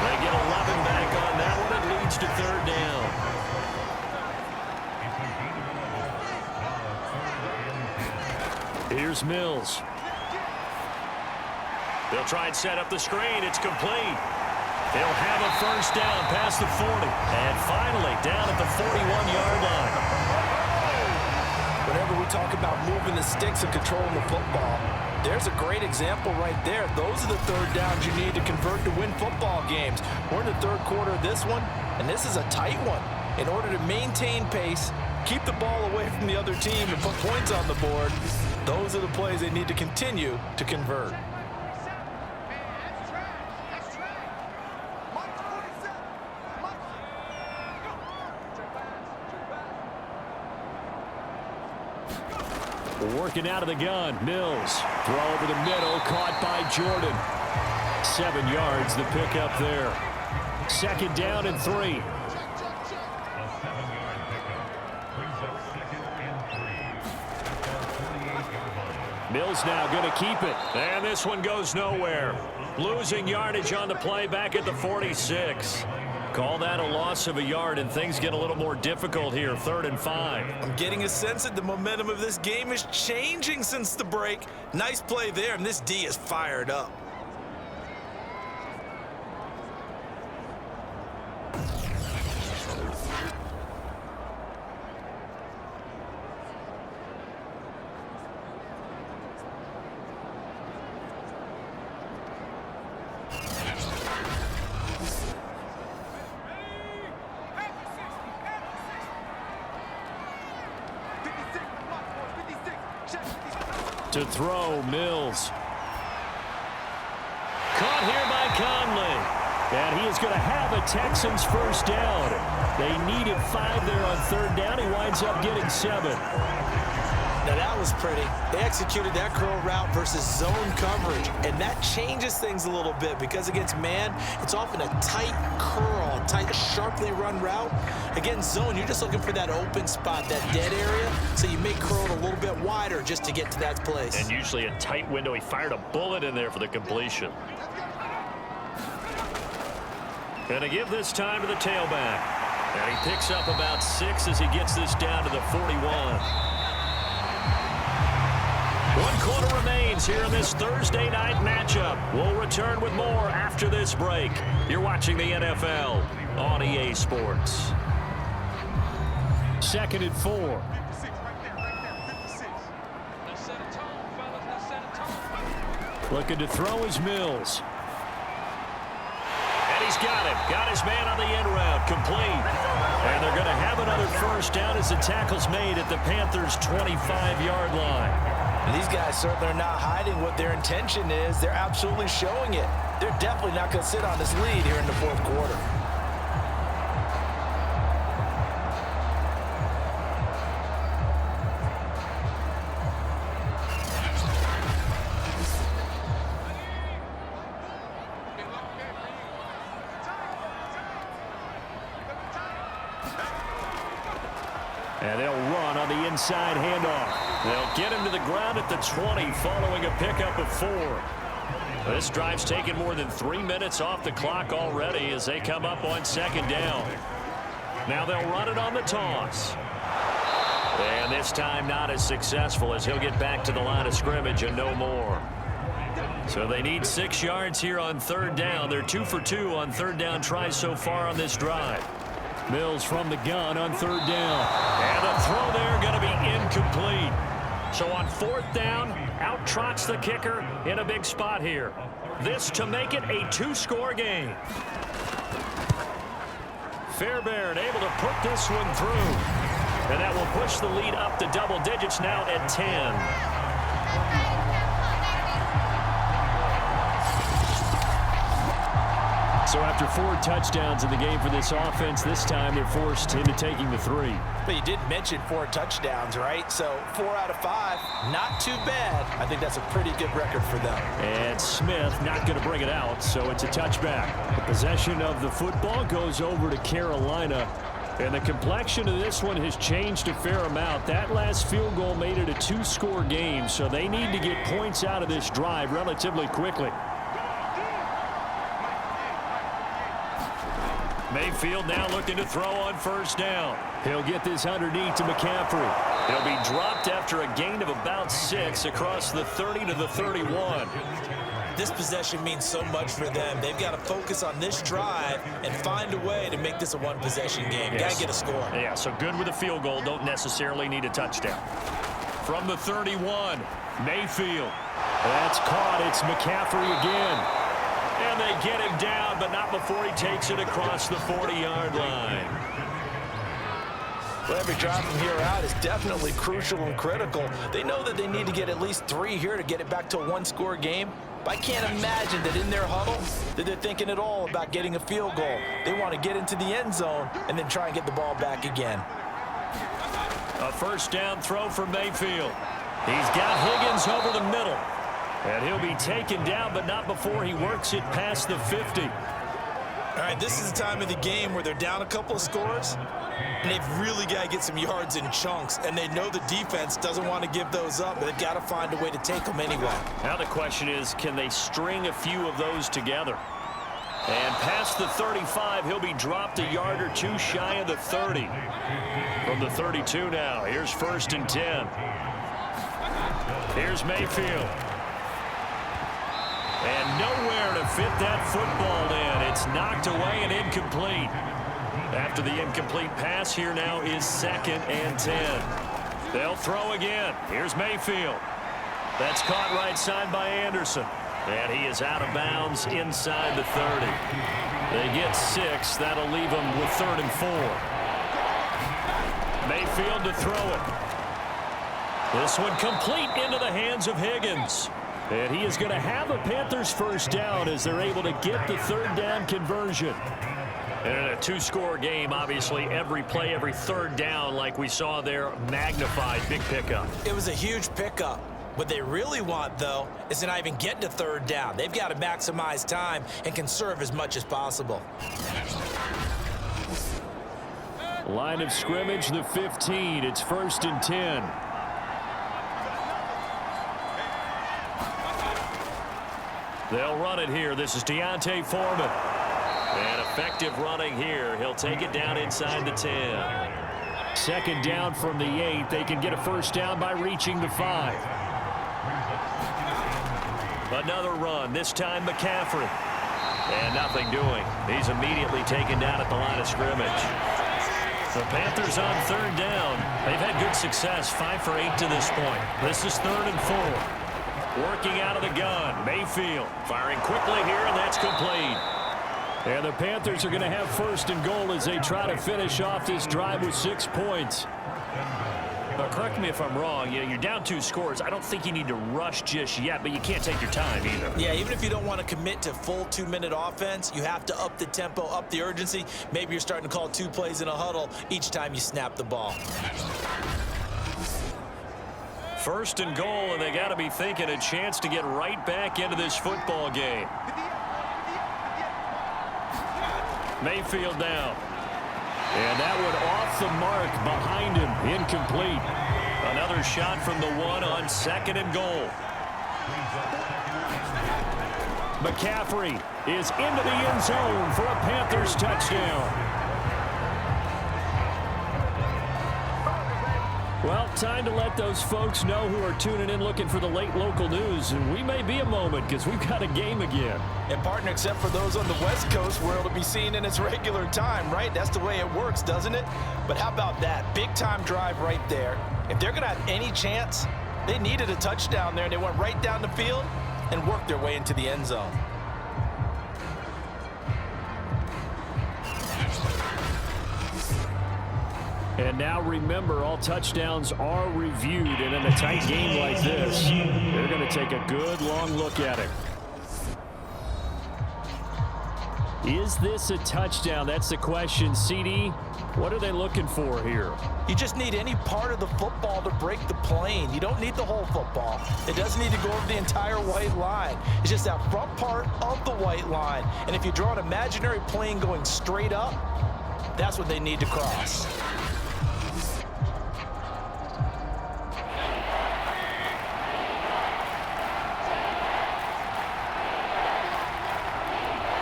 They get 11 back on that one. It leads to 3rd down. Here's Mills. They'll try and set up the screen. It's complete. They'll have a 1st down past the 40. And finally down at the 41-yard line. Whenever we talk about moving the sticks and controlling the football, there's a great example right there. Those are the 3rd downs you need to convert to win football games. We're in the 3rd quarter of this one, and this is a tight one. In order to maintain pace, keep the ball away from the other team, and put points on the board, those are the plays they need to continue to convert. Working out of the gun, Mills. Throw over the middle, caught by Jordan. 7 yards, the pickup there. 2nd down and 3. Mills now going to keep it. And this one goes nowhere. Losing yardage on the play back at the 46. Call that a loss of a yard, and things get a little more difficult here. 3rd and 5. I'm getting a sense that the momentum of this game is changing since the break. Nice play there, and this D is fired up. To throw, Mills. Caught here by Conley. And he is going to have a Texans first down. They needed 5 there on third down. He winds up getting 7. Now that was pretty. They executed that curl route versus zone coverage, and that changes things a little bit because against man, it's often a tight curl, tight, sharply run route. Against zone, you're just looking for that open spot, that dead area, so you make curl a little bit wider just to get to that place. And usually a tight window. He fired a bullet in there for the completion. Going to give this time to the tailback. And he picks up about 6 as he gets this down to the 41. 1 quarter remains here in this Thursday night matchup. We'll return with more after this break. You're watching the NFL on EA Sports. 2nd and 4. Looking to throw is Mills. And he's got him. Got his man on the end route. Complete. And they're going to have another first down as the tackle's made at the Panthers' 25-yard line. And these guys certainly are not hiding what their intention is. They're absolutely showing it. They're definitely not going to sit on this lead here in the 4th quarter. And they'll run on the inside handoff. They'll get him to the ground at the 20 following a pickup of 4. This drive's taken more than 3 minutes off the clock already as they come up on 2nd down. Now they'll run it on the toss. And this time not as successful as he'll get back to the line of scrimmage and no more. So they need 6 yards here on 3rd down. They're 2 for 2 on 3rd down tries so far on this drive. Mills from the gun on 3rd down. And the throw there going to be incomplete. So on 4th down, out trots the kicker in a big spot here. This to make it a 2-score game. Fairbairn able to put this one through. And that will push the lead up to double digits now at 10. So after 4 touchdowns in the game for this offense, this time they're forced into taking the 3. But you did mention 4 touchdowns, right? So 4 out of 5, not too bad. I think that's a pretty good record for them. And Smith not going to bring it out, so it's a touchback. The possession of the football goes over to Carolina. And the complexion of this one has changed a fair amount. That last field goal made it a 2-score game, so they need to get points out of this drive relatively quickly. Mayfield now looking to throw on 1st down. He'll get this underneath to McCaffrey. He'll be dropped after a gain of about 6 across the 30 to the 31. This possession means so much for them. They've got to focus on this drive and find a way to make this a 1-possession game. Yes. Got to get a score. Yeah, so good with a field goal. Don't necessarily need a touchdown. From the 31, Mayfield. That's caught. It's McCaffrey again. And they get him down, but not before he takes it across the 40-yard line. Well, every drive from here out is definitely crucial and critical. They know that they need to get at least 3 here to get it back to a 1-score game. But I can't imagine that in their huddle that they're thinking at all about getting a field goal. They want to get into the end zone and then try and get the ball back again. A 1st down throw for Mayfield. He's got Higgins over the middle. And he'll be taken down, but not before he works it past the 50. All right, this is the time of the game where they're down a couple of scores, and they've really got to get some yards in chunks, and they know the defense doesn't want to give those up, but they've got to find a way to take them anyway. Now the question is, can they string a few of those together? And past the 35, he'll be dropped a yard or 2 shy of the 30. From the 32 now, here's 1st and 10. Here's Mayfield. And nowhere to fit that football in. It's knocked away and incomplete. After the incomplete pass, here now is 2nd and 10. They'll throw again. Here's Mayfield. That's caught right side by Anderson. And he is out of bounds inside the 30. They get 6. That'll leave them with 3rd and 4. Mayfield to throw it. This one complete into the hands of Higgins. And he is going to have a Panthers first down as they're able to get the third down conversion. And in a two-score game, obviously, every play, every third down, like we saw there, magnified. Big pickup. It was a huge pickup. What they really want, though, is to not even get to third down. They've got to maximize time and conserve as much as possible. Line of scrimmage, the 15. It's 1st and 10. They'll run it here. This is Deontay Foreman. And effective running here. He'll take it down inside the 10. Second down from the 8. They can get a first down by reaching the 5. Another run, this time McCaffrey. And nothing doing. He's immediately taken down at the line of scrimmage. The Panthers on third down. They've had good success, 5 for 8 to this point. This is 3rd and 4. Working out of the gun, Mayfield firing quickly here, and that's complete. And the Panthers are going to have 1st and goal as they try to finish off this drive with 6 points. Correct me if I'm wrong. You're down 2 scores. I don't think you need to rush just yet, but you can't take your time either. Yeah, even if you don't want to commit to full 2-minute offense, you have to up the tempo, up the urgency. Maybe you're starting to call 2 plays in a huddle each time you snap the ball. 1st and goal, and they got to be thinking a chance to get right back into this football game. Mayfield down. And that one off the mark behind him. Incomplete. Another shot from the 1 on 2nd and goal. McCaffrey is into the end zone for a Panthers touchdown. Well, time to let those folks know who are tuning in looking for the late local news. And we may be a moment because we've got a game again. And partner, except for those on the West Coast where it'll be seen in its regular time, right? That's the way it works, doesn't it? But how about that? Big time drive right there. If they're going to have any chance, they needed a touchdown there. And they went right down the field and worked their way into the end zone. And now remember, all touchdowns are reviewed, and in a tight game like this, they're going to take a good long look at it. Is this a touchdown? That's the question. CD, what are they looking for here? You just need any part of the football to break the plane. You don't need the whole football. It doesn't need to go over the entire white line. It's just that front part of the white line. And if you draw an imaginary plane going straight up, that's what they need to cross.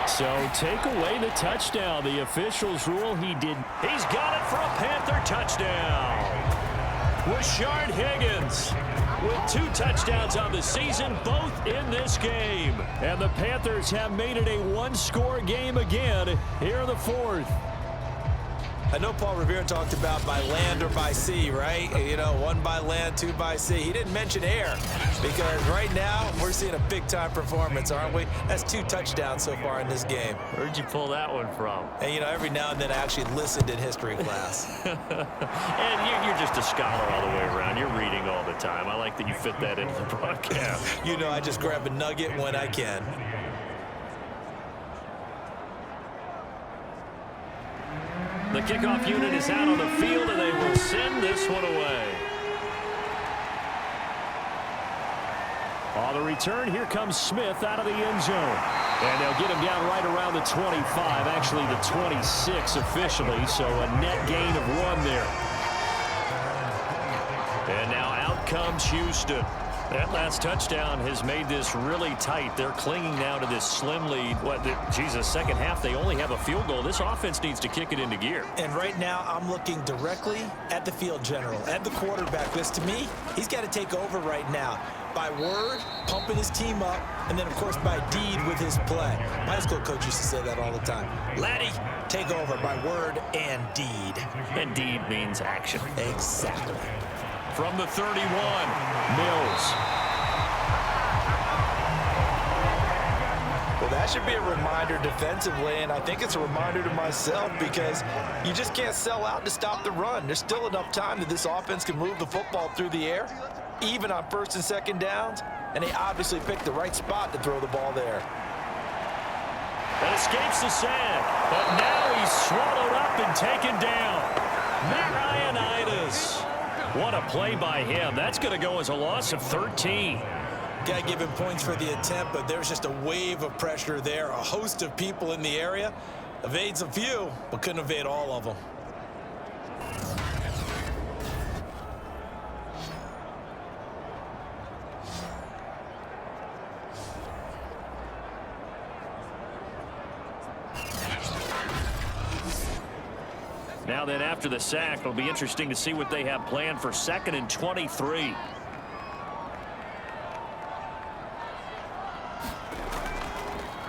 So take away the touchdown. The officials rule he did. He's got it for a Panther touchdown. Rashard Higgins with 2 touchdowns on the season, both in this game. And the Panthers have made it a 1-score game again here in the 4th. I know Paul Revere talked about by land or by sea, right? You know, 1 by land, 2 by sea. He didn't mention air because right now we're seeing a big-time performance, aren't we? That's 2 touchdowns so far in this game. Where'd you pull that one from? And, you know, every now and then I actually listened in history class. And you're just a scholar all the way around. You're reading all the time. I like that you fit that into the broadcast. You know, I just grab a nugget when I can. The kickoff unit is out on the field, and they will send this one away. On the return, here comes Smith out of the end zone. And they'll get him down right around the 25, actually the 26 officially, so a net gain of 1 there. And now out comes Houston. That last touchdown has made this really tight. They're clinging now to this slim lead. Second half, they only have a field goal. This offense needs to kick it into gear. And right now, I'm looking directly at the field general, at the quarterback. Because to me, he's got to take over right now. By word, pumping his team up, and then, of course, by deed with his play. My high school coach used to say that all the time. Laddie, take over by word and deed. And deed means action. Exactly. From the 31, Mills. Well, that should be a reminder defensively, and I think it's a reminder to myself because you just can't sell out to stop the run. There's still enough time that this offense can move the football through the air. even on first and second downs, and they obviously picked the right spot to throw the ball there. And escapes the sack, but now he's swallowed up and taken down. Marianitis. What a play by him. That's going to go as a loss of 13. Got to give him points for the attempt, but there's just a wave of pressure there. A host of people in the area. Evades a few, but couldn't evade all of them. Now then, after the sack, it'll be interesting to see what they have planned for 2nd and 23.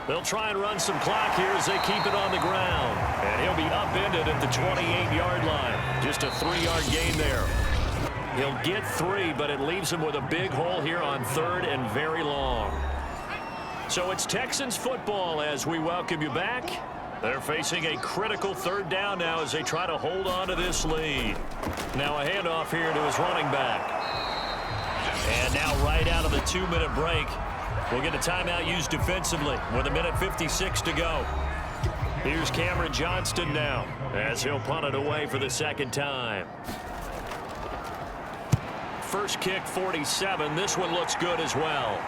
They'll try and run some clock here as they keep it on the ground. And he'll be upended at the 28-yard line. Just a 3-yard gain there. He'll get 3, but it leaves him with a big hole here on 3rd and very long. So it's Texans football as we welcome you back. They're facing a critical 3rd down now as they try to hold on to this lead. Now a handoff here to his running back. And now right out of the 2-minute break, we'll get a timeout used defensively with 1:56 to go. Here's Cameron Johnston now as he'll punt it away for the 2nd time. First kick, 47. This one looks good as well.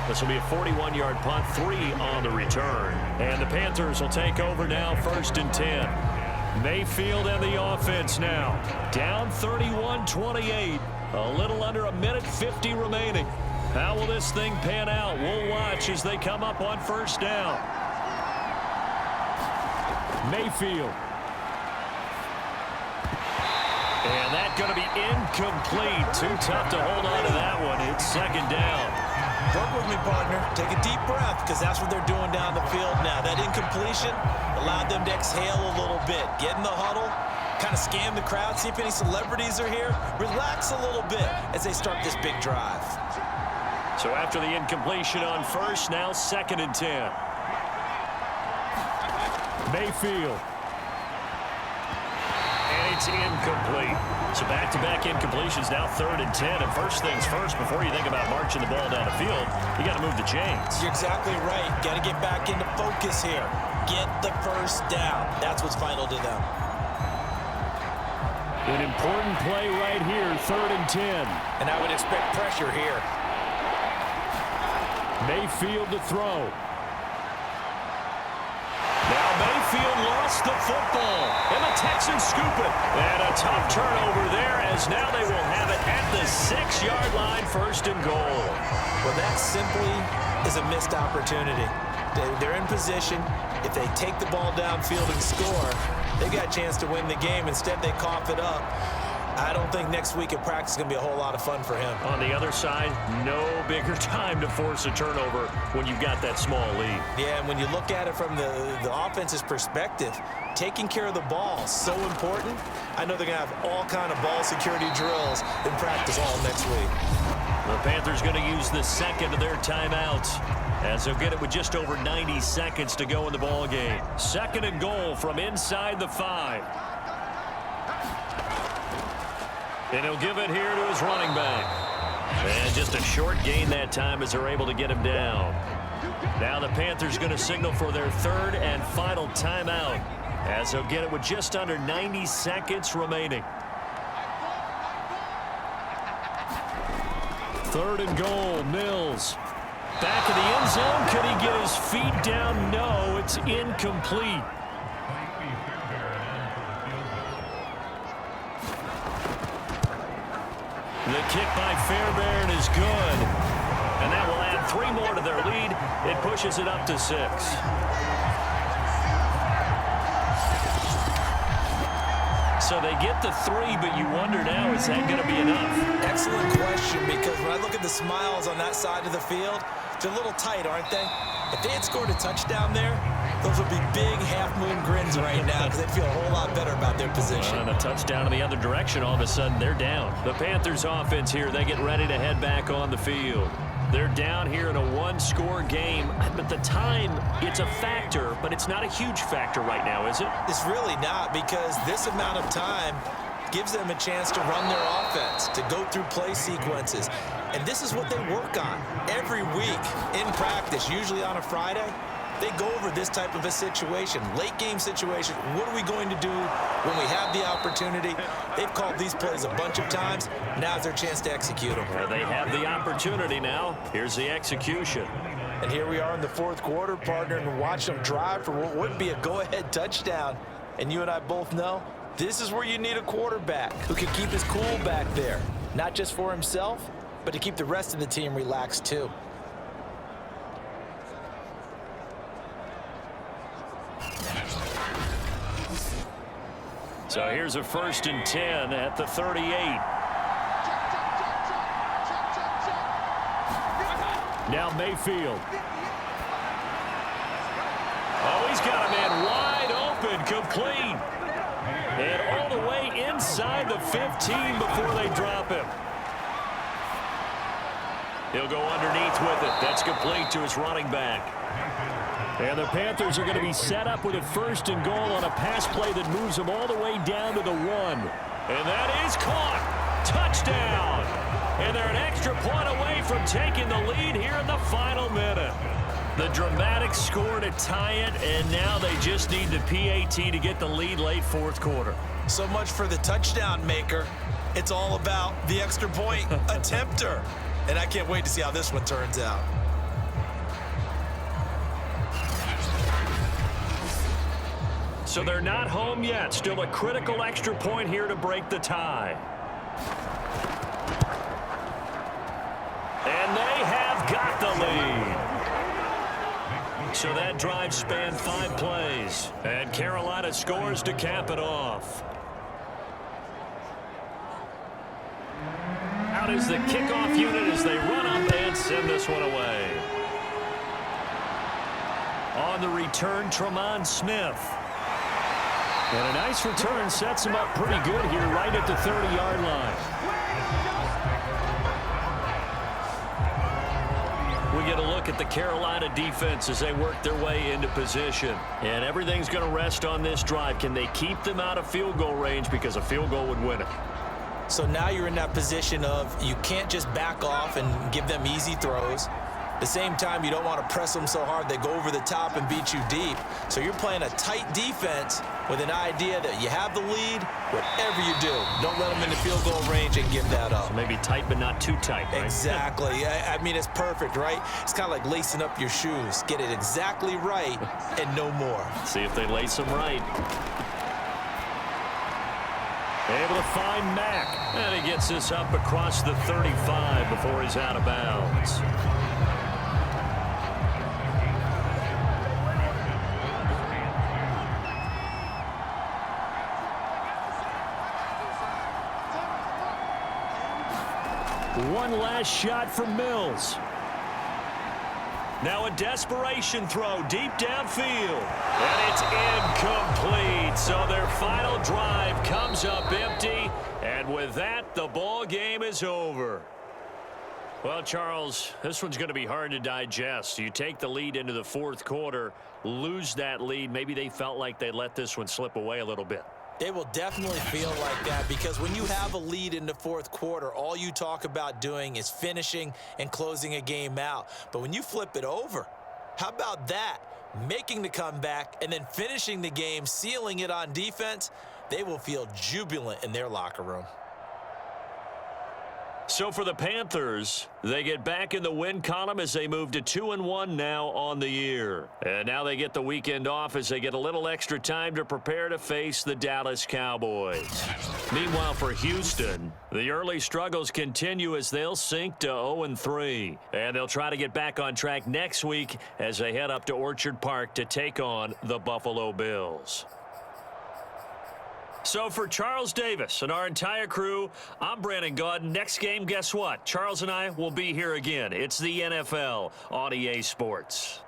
This will be a 41-yard punt, 3 on the return. And the Panthers will take over now, 1st and 10. Mayfield and the offense now. Down 31-28. A little under 1:50 remaining. How will this thing pan out? We'll watch as they come up on 1st down. Mayfield. And that's going to be incomplete. Too tough to hold on to that one. It's 2nd down. Work with me, partner. Take a deep breath, because that's what they're doing down the field now. That incompletion allowed them to exhale a little bit. Get in the huddle, kind of scan the crowd, see if any celebrities are here. Relax a little bit as they start this big drive. So after the incompletion on 1st, now 2nd and 10. Mayfield. And it's incomplete. So back-to-back incompletions, now 3rd and 10. And first things first, before you think about marching the ball down the field, you got to move the chains. You're exactly right. Got to get back into focus here. Get the 1st down. That's what's vital to them. An important play right here, 3rd and 10. And I would expect pressure here. Mayfield to throw. Now Mayfield lost the football, and the Texans scoop it. And a tough turnover there as now they will have it at the 6-yard line, 1st and goal. Well, that simply is a missed opportunity. They're in position. If they take the ball downfield and score, they got a chance to win the game. Instead, they cough it up. I don't think next week at practice is going to be a whole lot of fun for him. On the other side, no bigger time to force a turnover when you've got that small lead. Yeah, and when you look at it from the offense's perspective, taking care of the ball is so important. I know they're going to have all kind of ball security drills in practice all next week. The Panthers going to use the 2nd of their timeouts as they'll get it with just over 90 seconds to go in the ball game. 2nd and goal from inside the 5. And he'll give it here to his running back. And just a short gain that time as they're able to get him down. Now the Panthers going to signal for their 3rd and final timeout as they'll get it with just under 90 seconds remaining. 3rd and goal, Mills. Back in the end zone. Could he get his feet down? No, it's incomplete. The kick by Fairbairn is good. And that will add 3 more to their lead. It pushes it up to 6. So they get the 3, but you wonder now, is that going to be enough? Excellent question, because when I look at the smiles on that side of the field, they're a little tight, aren't they? If they had scored a touchdown there, those would be big half-moon grins right now because they'd feel a whole lot better about their position. And a touchdown in the other direction, all of a sudden they're down. The Panthers offense here, they get ready to head back on the field. They're down here in a 1-score game, but the time, it's a factor, but it's not a huge factor right now, is it? It's really not, because this amount of time gives them a chance to run their offense, to go through play sequences. And this is what they work on every week in practice, usually on a Friday. They go over this type of a situation, late game situation. What are we going to do when we have the opportunity? They've called these plays a bunch of times. Now's their chance to execute them. They have the opportunity now. Here's the execution. And here we are in the fourth quarter, partner, and watch them drive for what would be a go-ahead touchdown. And you and I both know this is where you need a quarterback who can keep his cool back there, not just for himself, but to keep the rest of the team relaxed too. So here's a 1st and 10 at the 38. Now Mayfield. Oh, he's got a man wide open, complete. And all the way inside the 15 before they drop him. He'll go underneath with it. That's complete to his running back. And the Panthers are going to be set up with a 1st and goal on a pass play that moves them all the way down to the 1. And that is caught. Touchdown. And they're an extra point away from taking the lead here in the final minute. The dramatic score to tie it, and now they just need the PAT to get the lead late fourth quarter. So much for the touchdown maker. It's all about the extra point attempter. And I can't wait to see how this one turns out. So they're not home yet. Still a critical extra point here to break the tie. And they have got the lead. So that drive spanned 5 plays. And Carolina scores to cap it off. Out is the kickoff unit as they run up and send this one away. On the return, Tremont Smith. And a nice return sets him up pretty good here right at the 30-yard line. We get a look at the Carolina defense as they work their way into position. And everything's going to rest on this drive. Can they keep them out of field goal range, because a field goal would win it? So now you're in that position of you can't just back off and give them easy throws. At the same time, you don't want to press them so hard they go over the top and beat you deep. So you're playing a tight defense with an idea that you have the lead. Whatever you do, don't let them in the field goal range and give that up. So maybe tight but not too tight, right? Exactly. I mean, it's perfect, right? It's kind of like lacing up your shoes. Get it exactly right and no more. See if they lace them right. Able to find Mack. And he gets this up across the 35 before he's out of bounds. One last shot from Mills. Now a desperation throw deep downfield. And it's incomplete. So their final drive comes up empty. And with that, the ball game is over. Well, Charles, this one's going to be hard to digest. You take the lead into the fourth quarter, lose that lead. Maybe they felt like they let this one slip away a little bit. It will definitely feel like that, because when you have a lead in the fourth quarter, all you talk about doing is finishing and closing a game out. But when you flip it over, how about that? Making the comeback and then finishing the game, sealing it on defense, they will feel jubilant in their locker room. So for the Panthers, they get back in the win column as they move to 2-1 now on the year. And now they get the weekend off as they get a little extra time to prepare to face the Dallas Cowboys. Meanwhile, for Houston, the early struggles continue as they'll sink to 0-3. And they'll try to get back on track next week as they head up to Orchard Park to take on the Buffalo Bills. So for Charles Davis and our entire crew, I'm Brandon Gaudin. Next game, guess what? Charles and I will be here again. It's the NFL on EA Sports.